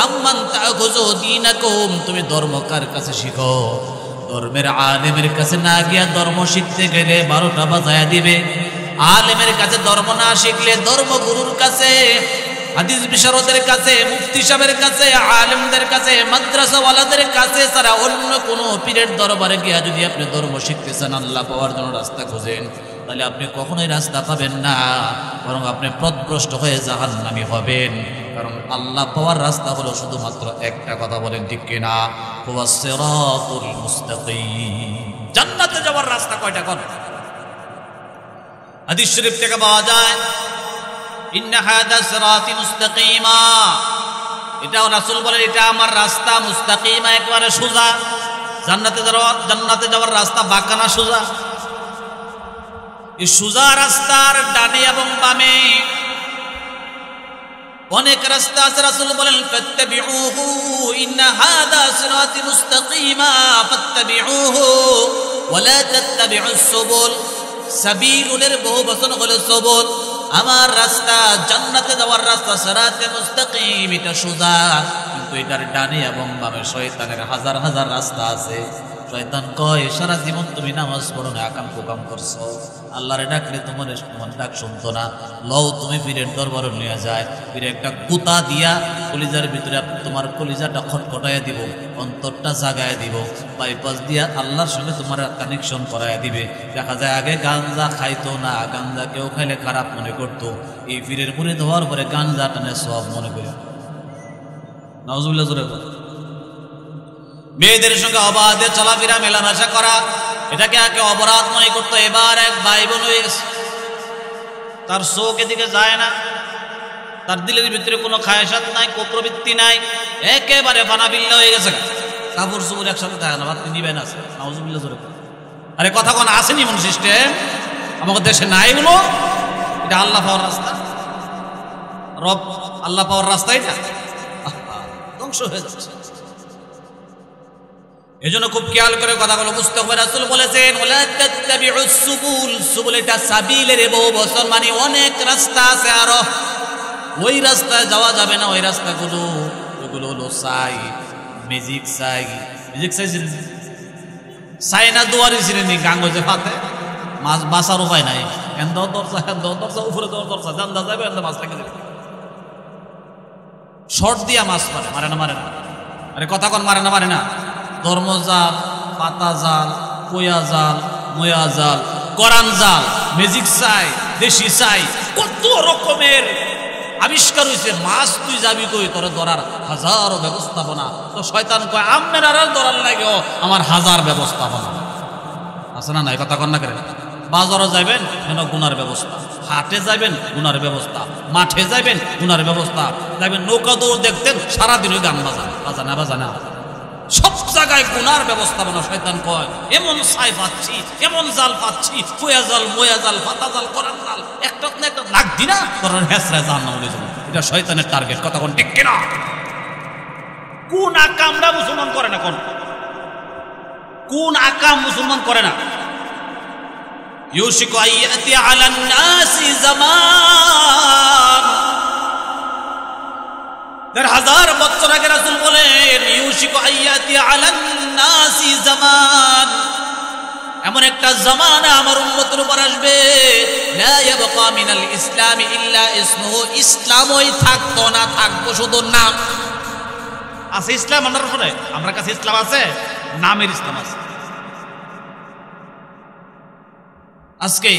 আম্মান তাখুযু দীনাকুম, তুমি ধর্ম কার কাছে শিখো? ধর্মের আলেমের কাছে না গিয়া ধর্ম শিখতে গেলে 12টা বাজায়া দিবে। আলেমের কাছে ধর্ম না শিখলে ধর্মগুরুর কাছে, হাদিস বিশারদের কাছে, মুফতি সাহেবের কাছে, আলেমদের কাছে, মাদ্রাসাওয়ালাদের কাছে ছাড়া অন্য কোনো পীরের দরবারে গিয়া যদি আপনি ধর্ম শিখতে চান, আল্লাহ পাওয়ার জন্য রাস্তা খুঁজেন, তাহলে আপনি কখনোই রাস্তা পাবেন না, বরং আপনি পথভ্রষ্ট হয়ে জাহান্নামী হবেন। কারণ আল্লাহ পাওয়ার রাস্তা হলো শুধুমাত্র একটা। কথা বলেন ঠিক কিনা? হুয়া সিরাতুল মুস্তাকিম। জান্নাতে যাওয়ার রাস্তা কয়টা? কোন হাদিস শরীফ থেকে পাওয়া যায় ইন্না হাদা সিরাতি মুস্তাকিমা, এটাও রাসূল বলেন এটা আমার রাস্তা, মুস্তাকিমা একেবারে সোজা। জান্নাতে যাওয়ার রাস্তা বাঁকা না, সোজা। এই সোজা রাস্তার ডানে এবং বামে অনেক রাস্তা আছে। রাসূল বলেন ফাত্তাবিউহু, ইন্না হাদা সিরাতি মুস্তাকিমা ফাত্তাবিউহু ওয়া লা তাত্তাবিউস সুবুল। সাবিলুনের বহু বচন হলো সুবুল। আমার রাস্তা, জান্নাতে যাওয়ার রাস্তা সিরাতে মুস্তাকিম, এটা সোজা, কিন্তু এটার ডানে এবং বামে শয়তানের হাজার হাজার রাস্তা আছে। শয়তান কয় সারা জীবন তুমি নামাজ পড়ো না, আকাম কুকাম করছো, আল্লাহরে ডাকলে তোমার ডাক শুনতো না, লও তুমি পীরের দরবারে নিয়ে যায়, পীরে একটা গুতা দিয়া কলিজার ভিতরে তোমার কলিজাটা খটখটাইয়া দিব, অন্তরটা জাগায় দিব, বাইপাস দিয়া আল্লাহর সঙ্গে তোমার কানেকশন করাইয়া দিবে। দেখা যায় আগে গাঞ্জা খাইতো না, গাঞ্জা কেউ খাইলে খারাপ মনে করতো, এই পীরের মুরিদ হওয়ার পরে গাঞ্জা টানে সব মনে করি। নাউজুবিল্লাহ জোরে বল। মেয়েদের সঙ্গে অবাধে চলাফেরা, মেলামেশা করা, এটাকে আগে অপরাধ মনে করতো। এবার এক ভাই বোন হয়ে গেছে, তার চোখ এদিকে যায় না, তার দিলের ভিতরে কোনো খায়সাত নাই, কুপ্রবৃত্তি নাই, একেবারে বানাবিল্লা হয়ে গেছে। কাপড় চোপড় একসাথে থাকে না, আপনি নিবেন আছে নাউজুবিল্লাহ জোরে। আরে কথা কোন আসেনি এমন সিস্টেম আমাদের দেশে নাই এগুলো। এটা আল্লাহ পাওয়ার রাস্তা, রব আল্লাহ পাওয়ার রাস্তা, এটা ধ্বংস হয়ে যাচ্ছে। এজন্য খুব খেয়াল করে কথাগুলো বুঝতে হবে। রাসূল বলেছেন ওয়ালা তাত্তাবিউস সুবুল, সুবুল এটা সাবিলের বহু বচন, মানে অনেক রাস্তা আছে, আরো ওই রাস্তায় যাওয়া যাবে না। ওই রাস্তাগুলো ওগুলো হলো ম্যাজিক চাইনা দুয়ারি ছিলেন গাঙ্গজে ফাতে মাছ বাঁচার উপায় নাই, দরজা উপরে দরজা জানদা যাবে, মাছ থেকে যাবে, শর্ট দিয়া মাছ মারে না মারে না। আরে কথা কোন মারে না। ধর্মজাল, পাতা জাল, কোয়া জাল, ময়া জাল, কোরআন জাল, ম্যাজিক চাই, দেশি চাই, কত রকমের আবিষ্কার হয়েছে। মাছ তুই যাবি কই, তোর ধরার হাজারো ব্যবস্থাপনা। তো শয়তান কয় আমের আর ধরার লাগেও আমার হাজার ব্যবস্থাপনা আছে না নাই, কথা কন না করে। বাজারে যাবেন যেন গুনার ব্যবস্থা, হাটে যাবেন গুনার ব্যবস্থা, মাঠে যাবেন গুনার ব্যবস্থা, যাবেন নৌকা দৌড় দেখতেন সারাদিন গান বাজানা, সব জায়গায় গুনার ব্যবস্থাপনা। শয়তান কয় এমন ছাই পাচ্ছি, এমন জাল পাচ্ছি, কোয়া জাল, ময়া জাল, পাতা জাল, কোরআন জাল, একটা না একটা লাগদি না কোরআন হেসরায় জান না বলে। এটা শয়তানের টার্গেট, কথা কোন ঠিক কিনা? কোন আকামরা মুসলমান করে না, কোন আকাম মুসলমান করে না? ইউশিকু আইয়াতি আলান নাসি জামান, ১,৫০০ বছর আগে রাসূল বলেন ইউশিকু আইয়াতি আলান নাসি জামান, এমন একটা জামানা আমার উম্মতের উপর আসবে লা ইয়াবকা মিনাল ইসলাম ইল্লা ইসমুহু, ইসলামই থাকতো না, থাকবো শুধু নাম। আছে ইসলাম আমার উপরে, আমার কাছে ইসলাম আছে, নামের ইসলাম আছে। আজকে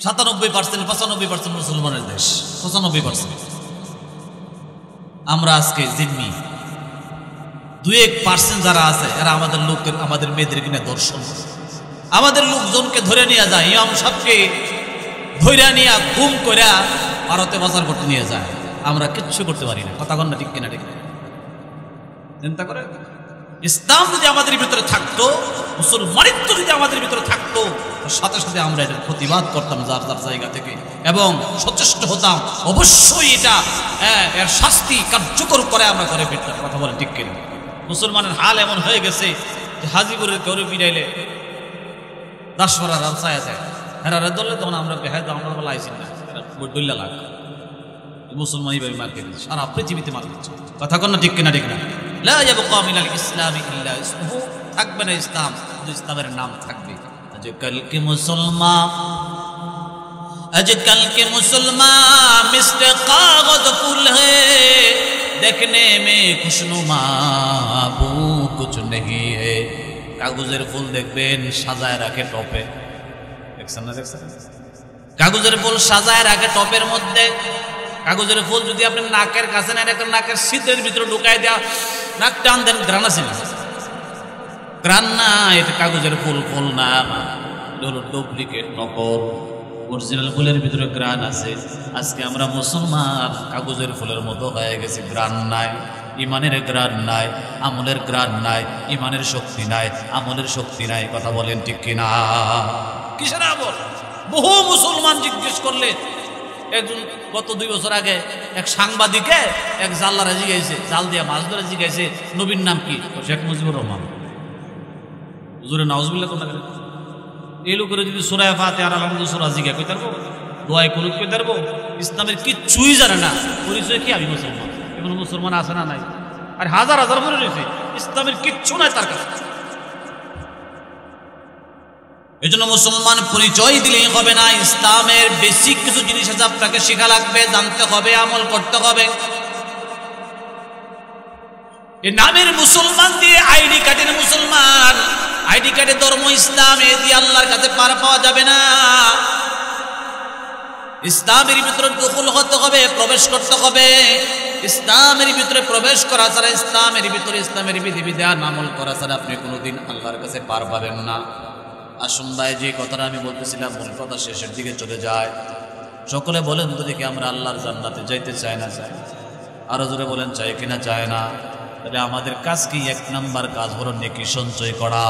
97% 95% মুসলমানের দেশ, 95%। আমরা আজকে জিম্মি, 2-1% যারা আছে এরা আমাদের লোকের, আমাদের মেয়েদের কিনে দর্শন, আমাদের লোকজনকে ধরে নিয়ে যায়, ইমাম সাহেবকে ধরে নিয়ে গুম করে ভারতে বাজার করতে নিয়ে যায়। আমরা কিচ্ছু করতে পারি না, কথা কন না ঠিক কিনা? ঠিক চিন্তা করে, ইসলাম যদি আমাদের ভিতরে থাকতো, মুসলমানিত্ব যদি আমাদের ভিতরে থাকতো, সাথে সাথে আমরা এটার প্রতিবাদ করতাম যার যার জায়গা থেকে, এবং সচেষ্ট হতাম অবশ্যই এটা এর শাস্তি কার্যকর করে আমরা করে ফিরতাম। কথা বলে ঠিক কিনা? মুসলমানের হাল এমন হয়ে গেছে যে হাজিপুরের গরু পিড়াইলে 10 রাস্তায় যায়, হ্যাঁ ধরলে তখন আমরা হ্যাঁ আমরা বলা আইসি না, দল্লা লাগ মুসলমান এইভাবে মার খেয়ে দিচ্ছে, সারা পৃথিবীতে মার দিচ্ছে। কথা কন না ঠিক কিনা? ঠিক না? লা ইয়াবকা মিনাল ইসলামি ইল্লা ইসমুহু, থাকবে না ইসলাম, শুধু ইসলামের নাম থাকবে। আজকাল কে মুসলমান মিসলে কাগজ ফুল হে, দেখনে মে খুশনুমা বু কুছ নেহি হে। কাগজের ফুল দেখবেন সাজায় রাখে টপে, দেখছেন না? দেখছেন কাগজের ফুল সাজায় রাখে টপের মধ্যে। কাগজের ফুল যদি আপনি নাকের কাছে নেন, নাকের শীতের ভিতরে ঢুকাই দেওয়া, নাক টান দেন, গ্রান আছে না? গ্রান না, এটা কাগজের ফুল, ফুল না, এটা হলো ডুপ্লিকেট, নকল। অরিজিনাল ফুলের ভিতরে গ্রান আছে। আজকে আমরা মুসলমান কাগজের ফুলের মতো হয়ে গেছি, গ্রান নাই, ইমানের গ্রান নাই, আমলের গ্রান নাই, ইমানের শক্তি নাই, আমলের শক্তি নাই। কথা বলেন ঠিক কিনা? কিসের আমল? বহু মুসলমান জিজ্ঞেস করলে, একজন গত 2 বছর আগে এক সাংবাদিকে এক জাল্লারে জিজ্ঞাসে, জাল দিয়া মাছ ধরে জিজ্ঞাসে নবীর নাম কি? শেখ মুজিবুর রহমান। হুজুরে নাউজুবিল্লাহ কোন লাগে এই লোকের যদি সূরা ফাতিহা আর আলহামদুলিল্লাহ সূরা জিজ্ঞাসা কইতে পারবো, দোয়া কুনুত কইতে পারবো, ইসলামের কিচ্ছুই জানে না, পরিচয় কি আমি মুসলমান? এমন মুসলমান আছে না নাই? আর হাজার হাজার মনে রয়েছে, ইসলামের কিচ্ছু নাই তার কাছে। এজন্য মুসলমান পরিচয় দিলেই হবে না, ইসলামের বেসিক কিছু জিনিস আছে আপনাকে শেখা লাগবে, জানতে হবে, আমল করতে হবে। এই নামের মুসলমান দিয়ে আইডি কার্ডের মুসলমান, আইডি কার্ডে ধর্ম ইসলাম, এ দিয়ে আল্লাহর কাছে পার পাওয়া যাবে না। ইসলামের ভিতরে দখল হতে হবে, প্রবেশ করতে হবে। ইসলামের ভিতরে প্রবেশ করা ছাড়া, ইসলামের ভিতরে ইসলামের বিধিবিধান আমল করা ছাড়া আপনি কোনোদিন আল্লাহর কাছে পার পাবেন না। আসুন ভাই, যে কথাটা আমি বলতেছিলাম মূল কথা শেষের দিকে চলে যায়। সকলে বলেন তো দেখি আমরা আল্লাহর জান্নাতে যাইতে চাই না চাই? আরো জোরে বলেন চাই কিনা চায় না? তাহলে আমাদের কাজ কি? 1 নাম্বার কাজ হলো নেকি সঞ্চয় করা,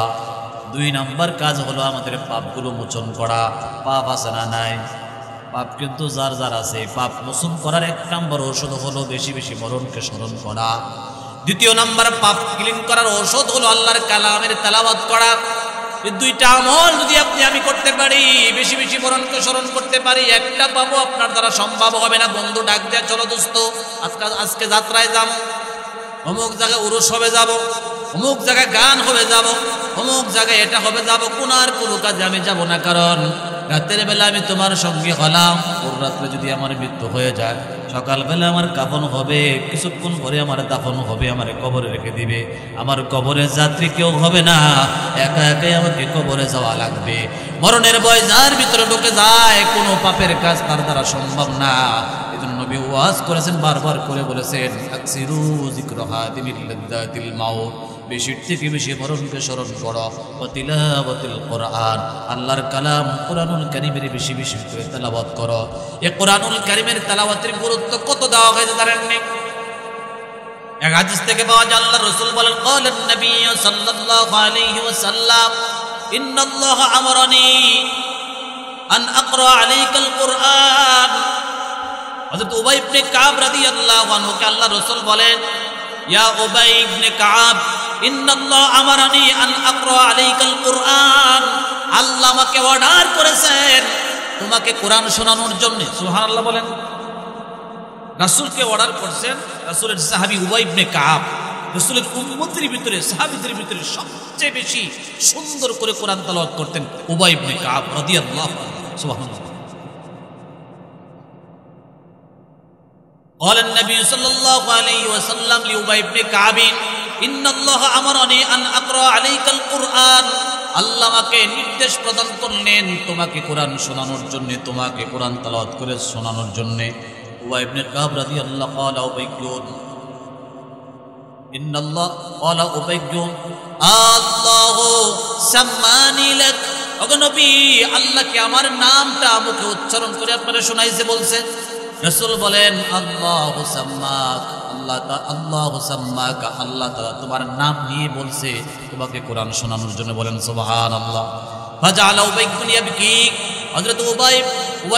2 নাম্বার কাজ হলো আমাদের পাপগুলো মোচন করা। পাপ আছে না নাই? পাপ কিন্তু যার যার আছে। পাপ মোচন করার 1 নাম্বার ঔষধ হলো বেশি বেশি মরণকে স্মরণ করা। 2 নাম্বার পাপ ক্লিন করার ঔষধ হলো আল্লাহর কালামের তেলাওয়াত করা। এই 2টা আমল যদি আপনি আমি করতে পারি, বেশি বেশি মরণকে স্মরণ করতে পারি, একটা পাবো আপনার দ্বারা সম্ভব হবে না। বন্ধু ডাক দেয়া, চলো দোস্ত আজকে যাত্রায় যাবো, অমুক জায়গায় উরুস হবে যাব, অমুক জায়গায় গান হবে যাব, অমুক জায়গায় এটা হবে যাব। কোন আর কোনো কাজে আমি যাব না, কারণ রাতের বেলা আমি তোমার সঙ্গে হলাম, ওর রাত্রে যদি আমার মৃত্যু হয়ে যায়, সকালবেলা আমার কাফন হবে, কিছুক্ষণ পরে আমার দাফন হবে, আমার কবরে রেখে দিবে। আমার কবরের যাত্রী কেউ হবে না, একা একাই আমাকে কবরে যাওয়া লাগবে। মরণের ভয় যার ভিতরে ঢুকে যায়, কোনো পাপের কাজ তার দ্বারা সম্ভব না। এজন্য নবী ওয়াজ করেছেন, বারবার করে বলেছেন, আকসিরু যিকরা হাদিমিল লাদ্দাতিল মাউত, বেশি থেকে বেশি মরণকে স্মরণ করো, ওয়া তিলাওয়াতিল কোরআন, আল্লাহর কালাম কোরআনুল কারীমের বেশি বেশি করে তেলাওয়াত করো। এই কোরআনুল কারীমের তেলাওয়াতের গুরুত্ব কত দেওয়া হয়েছে জানেননি? এক হাদিস থেকে পাওয়া যায়, আল্লাহর রাসূল বলেন, ক্বালান নবী সাল্লাল্লাহু আলাইহি ওয়াসাল্লাম, ইন্নাল্লাহা আমারানি আন আকরা আলাইকাল কোরআন। হযরত উবাই ইবনে কাব রাদিয়াল্লাহু আনহুকে আল্লাহর রাসূল বলেন, ইয়া উবাই ইবনে কাব, ইন্নাল্লাহ আমারানি আন আকরা আলাইকাল কোরআন, আল্লাহ আমাকে অর্ডার করেছেন তোমাকে কোরআন শোনানোর জন্য। সুবহানাল্লাহ বলেন। রাসূলকে অর্ডার করেছেন, রাসূলের সাহাবী উবাই ইবনে কাব, রাসূলের উম্মতের ভিতরে, সাহাবীদের ভিতরে সবচেয়ে বেশি সুন্দর করে কোরআন তেলাওয়াত করতেন উবাই ইবনে কাব রাদিয়াল্লাহু আনহু। সুবহানাল্লাহ। قال النبي صلى الله عليه وسلم لأبي بن كعب إن الله أمرني أن أقرأ عليك القرآن, আল্লাহ আমাকে নির্দেশ প্রদান করলেন তোমাকে কোরআন শোনানোর জন্য, তোমাকে কোরআন তেলাওয়াত করে শোনানোর জন্য। উবাই ইবনে কাব রাদিয়াল্লাহু ক্বালা উবাইয়ুন ইন্নাল্লাহ ক্বালা উবাইয়ুন আল্লাহু সাম্মানি লাক, ওগো নবী আল্লাহকে আমার নামটা মুখে উচ্চারণ করে আপনারা শোনাইছে বলছে। রাসূল বলেন, আল্লাহু সাম্মাক, আল্লাহু সাম্মাকা, আল্লাহ তাআলা তোমার নাম নিয়ে বলছে তোমাকে কোরআন শোনানোর জন্য। বলেন সুবহানাল্লাহ। ফাজাআলা উবাইয়ুন ইয়াবকি, হযরত উবাই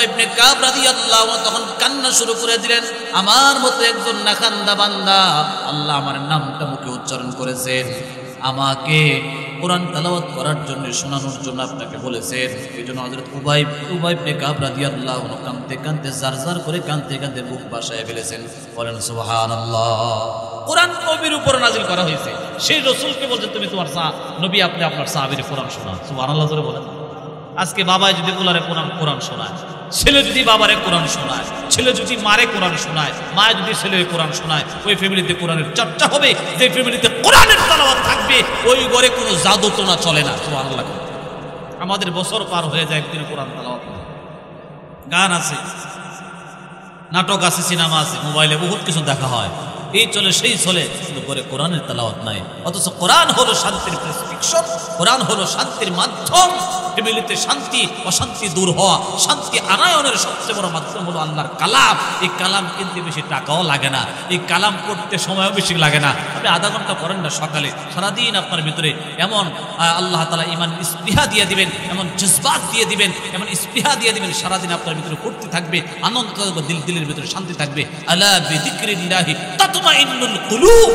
ইবনে কাব রাদিয়াল্লাহু আনহু তখন কান্না শুরু করে দিলেন। আমার মতো একজন নাখান্দা বান্দা, আল্লাহ আমার নামটা মুখে উচ্চারণ করেছেন, আমাকে কোরআন তেলাওয়াত করার জন্য, শোনানোর জন্য আপনাকে বলেছেন। এই জন্য হযরত উবাই ইবনে কাব রাদিয়াল্লাহু আনহু কাঁদতে কাঁদতে জারজার করে কাঁদতে কাঁদতে বুক ভাসায় ফেলেছেন। বলেন সুবহানাল্লাহ। কোরআন নবীর উপর নাজিল করা হয়েছে, সেই রাসূলকে বলছে তুমি তোমার নবী, আপনি আপনার সাহাবীদের কোরআন শোনান। সুবহানাল্লাহ জোরে বলেন। আজকে বাবাই যদি বলারে কোরআন শোনায়, ছেলে যদি বাবারে কোরআন শোনায়, ছেলে যদি মারে কোরআন শোনায়, মা যদি ছেলে কোরআন শোনায়, ওই ফ্যামিলিতে কোরআনের চর্চা হবে। যে ফ্যামিলিতে কোরআনের তেলাওয়াত থাকবে, ওই ঘরে কোনো জাদু টোনা চলে না। সুবহানাল্লাহ। আমাদের বছর পার হয়ে যায়, একদিন কোরআন তেলাওয়াত নেই। গান আছে, নাটক আছে, সিনেমা আছে, মোবাইলে বহুত কিছু দেখা হয়, এই চলে সেই চলে, কিন্তু করে কোরআনের তেলাওয়াত নাই। অথচ কোরআন হলো শান্তির প্রেসক্রিপশন, কোরআন হলো শান্তির মাধ্যম। ফ্যামিলিতে শান্তি অশান্তি দূর হওয়া, শান্তি আনায়নের সবচেয়ে বড় মাধ্যম হলো আল্লাহর কালাম। এই কালাম কিনতে বেশি টাকাও লাগে না, এই কালাম পড়তে সময়ও বেশি লাগে না। আপনি আধা ঘন্টা পড়েন না সকালে, সারাদিন আপনার ভিতরে এমন আল্লাহ তাআলা ঈমান ইস্পৃহা দিয়ে দিবেন, এমন জজবাত দিয়ে দিবেন, এমন ইস্পৃহা দিয়ে দিবেন, সারাদিন আপনার ভিতরে ফুর্তি থাকবে, আনন্দ থাকবে, দিলের ভিতরে শান্তি থাকবে। আলা বিযিকরিল্লাহি তাতমাইন্নুল কুলুব।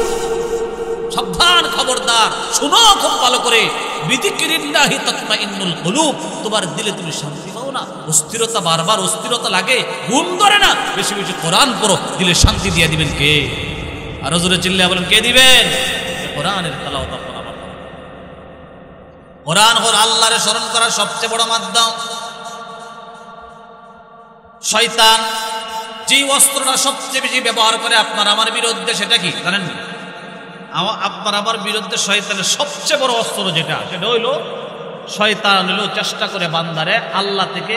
সাবধান, খবরদার, শুনো খুব ভালো করে। বিযিকরিল্লাহি তাতমাইন্নুল কুলুব, তোমার দিলে তুমি শান্তি পাও না, অস্থিরতা, বারবার অস্থিরতা লাগে, ঘুম ধরে না, বেশি বেশি কোরআন পড়ো, দিলে শান্তি দিয়ে দিবেন কে? আরো জোরে চিল্লায়া বলেন, কে দিবেন? কোরআনের তেলাওয়াত আপনারা করুন। কোরআন হলো আল্লাহর স্মরণ করার সবচেয়ে বড় মাধ্যম। শয়তান যে অস্ত্রটা সবচেয়ে বেশি ব্যবহার করে আপনার আমার বিরুদ্ধে, সেটা কি জানেন? আপনার আমার বিরুদ্ধে শয়তানের সবচেয়ে বড় অস্ত্র যেটা, সেটা হইল শয়তান হইল চেষ্টা করে বান্দারে আল্লাহ থেকে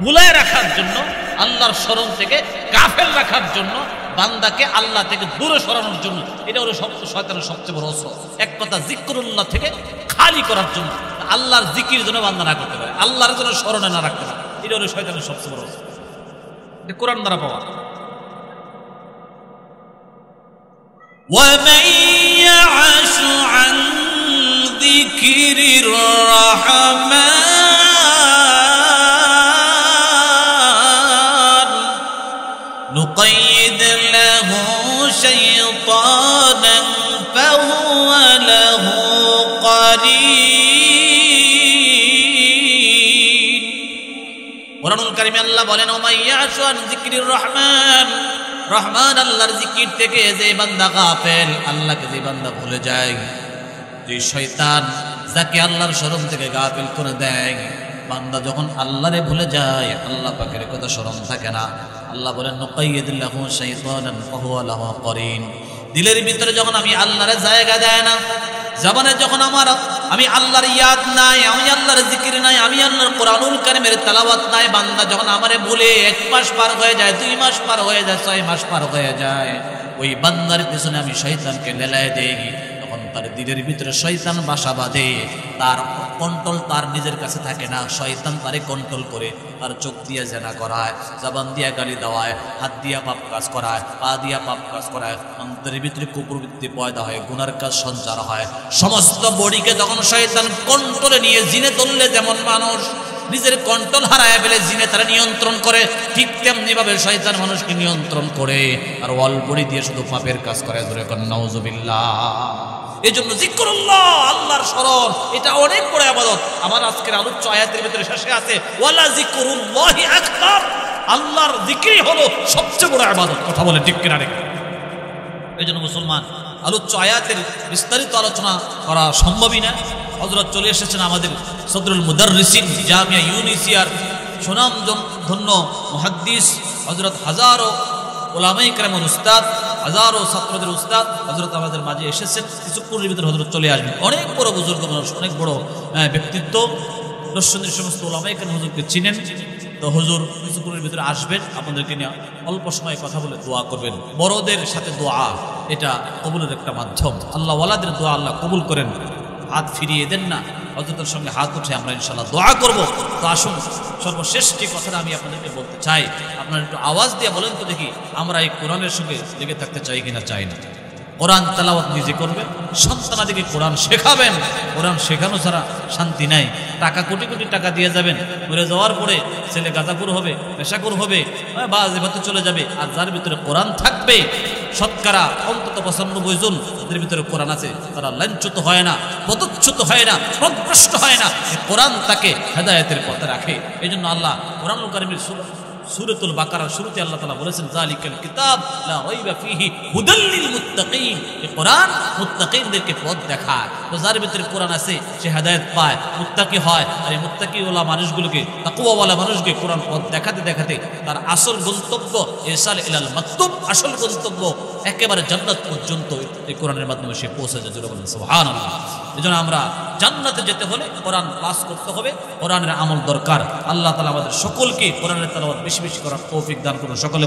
ভুলায় রাখার জন্য, আল্লাহর স্মরণ থেকে গাফেল রাখার জন্য, বান্দাকে আল্লাহ থেকে দূরে সরানোর জন্য। এটা হলো শয়তানের সবচেয়ে বড় অস্ত্র। এক কথা, জিকরুল্লাহ থেকে খালি করার জন্য, আল্লাহর জিকির যেন বান্দা না করতে পারে, আল্লাহর যেন স্মরণে না রাখতে পারে, এটা হলো শয়তানের সবচেয়ে বড় অস্ত্র। কোরআন দ্বারা পাওয়া। ومن يعش عن ذكر الرحمن نقيد له شيطانا فهو له قرين। কোরআনুল কারীমে আল্লাহ বলেন ওমাই ইয়াশু আন যিকরির রহমান, রহমান আল্লাহর জিকির থেকে যে বান্দা গাফেল, আল্লাহকে যে বান্দা ভুলে যায়, যে শয়তান যাকে আল্লাহর স্মরণ থেকে গাফেল করে দেয়, বান্দা যখন আল্লাহরে ভুলে যায় আল্লাহ পাকের কথা স্মরণ থাকে না। আল্লাহ বলেন নুকাইয়িদ লাহু শাইতানান ফাহুয়া লাহু করিন। দিলের ভিতরে যখন আমি আল্লাহরে জায়গা দেয় না, জবানে যখন আমি আল্লাহর ইয়াদ নাই, আমি আল্লাহর জিকির নাই, আমি আল্লাহর কোরআনুল কারীমের তেলাওয়াত নাই, বান্দা যখন আমারে ভুলে 1 মাস পার হয়ে যায়, 2 মাস পার হয়ে যায়, 6 মাস পার হয়ে যায়, ওই বান্দার পিছনে আমি শয়তানকে লেলায় দেই। তখন তার দিলের ভিতরে শয়তান বাসা বাঁধে, তার কন্ট্রোল তার নিজের কাছে থাকে না, শয়তান তারে কন্ট্রোল করে, তার চোখ দিয়ে জেনা করায়, জবান দিয়ে গালি দেওয়ায়, হাত দিয়া পাপ কাজ করায়, পা দিয়া পাপ কাজ করায়, অন্তরের ভিতরে কুপ্রবৃত্তি পয়দা হয়, গুনার কাজ সঞ্চার হয়। সমস্ত বডিকে যখন শয়তান কন্ট্রোলে নিয়ে জিনে তুললে যেমন মানুষ নিজের কন্ট্রোল হারায় ফেলে জিনে তারা নিয়ন্ত্রণ করে, ঠিক তেমনি ভাবে শয়তান মানুষকে নিয়ন্ত্রণ করে আর ওয়াল বডি দিয়ে শুধু পাপের কাজ করে। ধরে কোন নাউজুবিল্লাহ। এই জন্য জিকরুল্লাহ, আল্লাহর স্মরণ, এটা অনেক বড় ইবাদত। আমার আজকের আলোচ্য আয়াতের ভিতরে শেষে আছে ওয়ালা জিকরুল্লাহি আকবার, আল্লাহর জিকিরই হলো সবচেয়ে বড় ইবাদত। কথা বলে ঠিক কিনা? এই জন্য মুসলমান আলোচ্য আয়াতের বিস্তারিত আলোচনা করা সম্ভবই না। হযরত চলে এসেছেন আমাদের সদরুল মুদাররিসিন জামিয়া ইউনিসিয়ার সুনাম ধন্য মুহাদ্দিস হযরত হাজারো উলামায়ে কেরামের উস্তাদ, হাজারো ছাত্রদের উস্তাদ হযরত আমাদের মাঝে এসেছেন। কিছুক্ষণের ভিতরে হযরত চলে আসবেন। অনেক বড় বুজুর্গ মানুষ, অনেক বড় ব্যক্তিত্ব, দর্শনের সমস্ত উলামায়ে কেরাম হুজুরকে চিনেন। তো হুজুর কিছুক্ষণের ভিতরে আসবেন, আপনাদেরকে নিয়ে অল্প সময় কথা বলে দোয়া করবেন। বড়দের সাথে দোয়া এটা কবুলের একটা মাধ্যম। আল্লাহ ওয়ালাদের দোয়া আল্লাহ কবুল করেন, হাত ফিরিয়ে দেন না। হযরতের সঙ্গে হাত উঠে আমরা ইনশাআল্লাহ দোয়া করব। তো আসুন, সর্বশেষ যে কথাটা আমি আপনাদেরকে বলতে চাই, আপনারা একটু আওয়াজ দিয়ে বলেন তো দেখি, আমরা এই কোরআনের সঙ্গে লেগে থাকতে চাই কিনা চাই না? কোরআন তেলাওয়াত নিজে করবেন, সন্তানাদিকে কোরআন শেখাবেন। কোরআন শেখানো ছাড়া শান্তি নাই। টাকা কোটি কোটি টাকা দিয়ে যাবেন, মরে যাওয়ার পরে ছেলে গাঁজাখোর হবে, নেশাখোর হবে, বাজে পথে চলে যাবে। আর যার ভিতরে কোরআন থাকবে, শতকরা অন্তত 95 জন যাদের ভিতরে কোরআন আছে, তারা লাঞ্ছিত হয় না, পদচ্যুত হয় না, পথভ্রষ্ট হয় না। কোরআন তাকে হেদায়েতের পথে রাখে। এই জন্য আল্লাহ কোরআনুল কারীমের সূরাতুল বাকারার শুরুতে আল্লাহ তাআলা বলেছেন যালিকাল কিতাব লা রাইবা ফীহি হুদাল লিল মুত্তাকিন। এই কোরআন মুত্তাকিনদেরকে পথ দেখায়। তো যার ভিতরে কোরআন আছে সে হেদায়েত পায়, মুত্তাকি হয়। আর এই মুত্তাকিওয়ালা মানুষগুলোকে, তাকওয়াওয়ালা মানুষকে কোরআন পথ দেখাতে দেখাতে তার আসল গন্তব্য ইরসাল ইলাল মাকতুব, আসল গন্তব্য একেবারে জান্নাত পর্যন্ত এই কোরআনের মাধ্যমে সে পৌঁছে যায়। জোরে বলেন সুবহানাল্লাহ। এজন্য আমরা জান্নাতে যেতে হলে কোরআন ক্লাস করতে হবে, কোরআনের আমল দরকার। আল্লাহ তাআলা আমাদের সকলকে কোরআনের তেলাওয়াত বেশি বেশি করার তৌফিক দান করুন। সকলে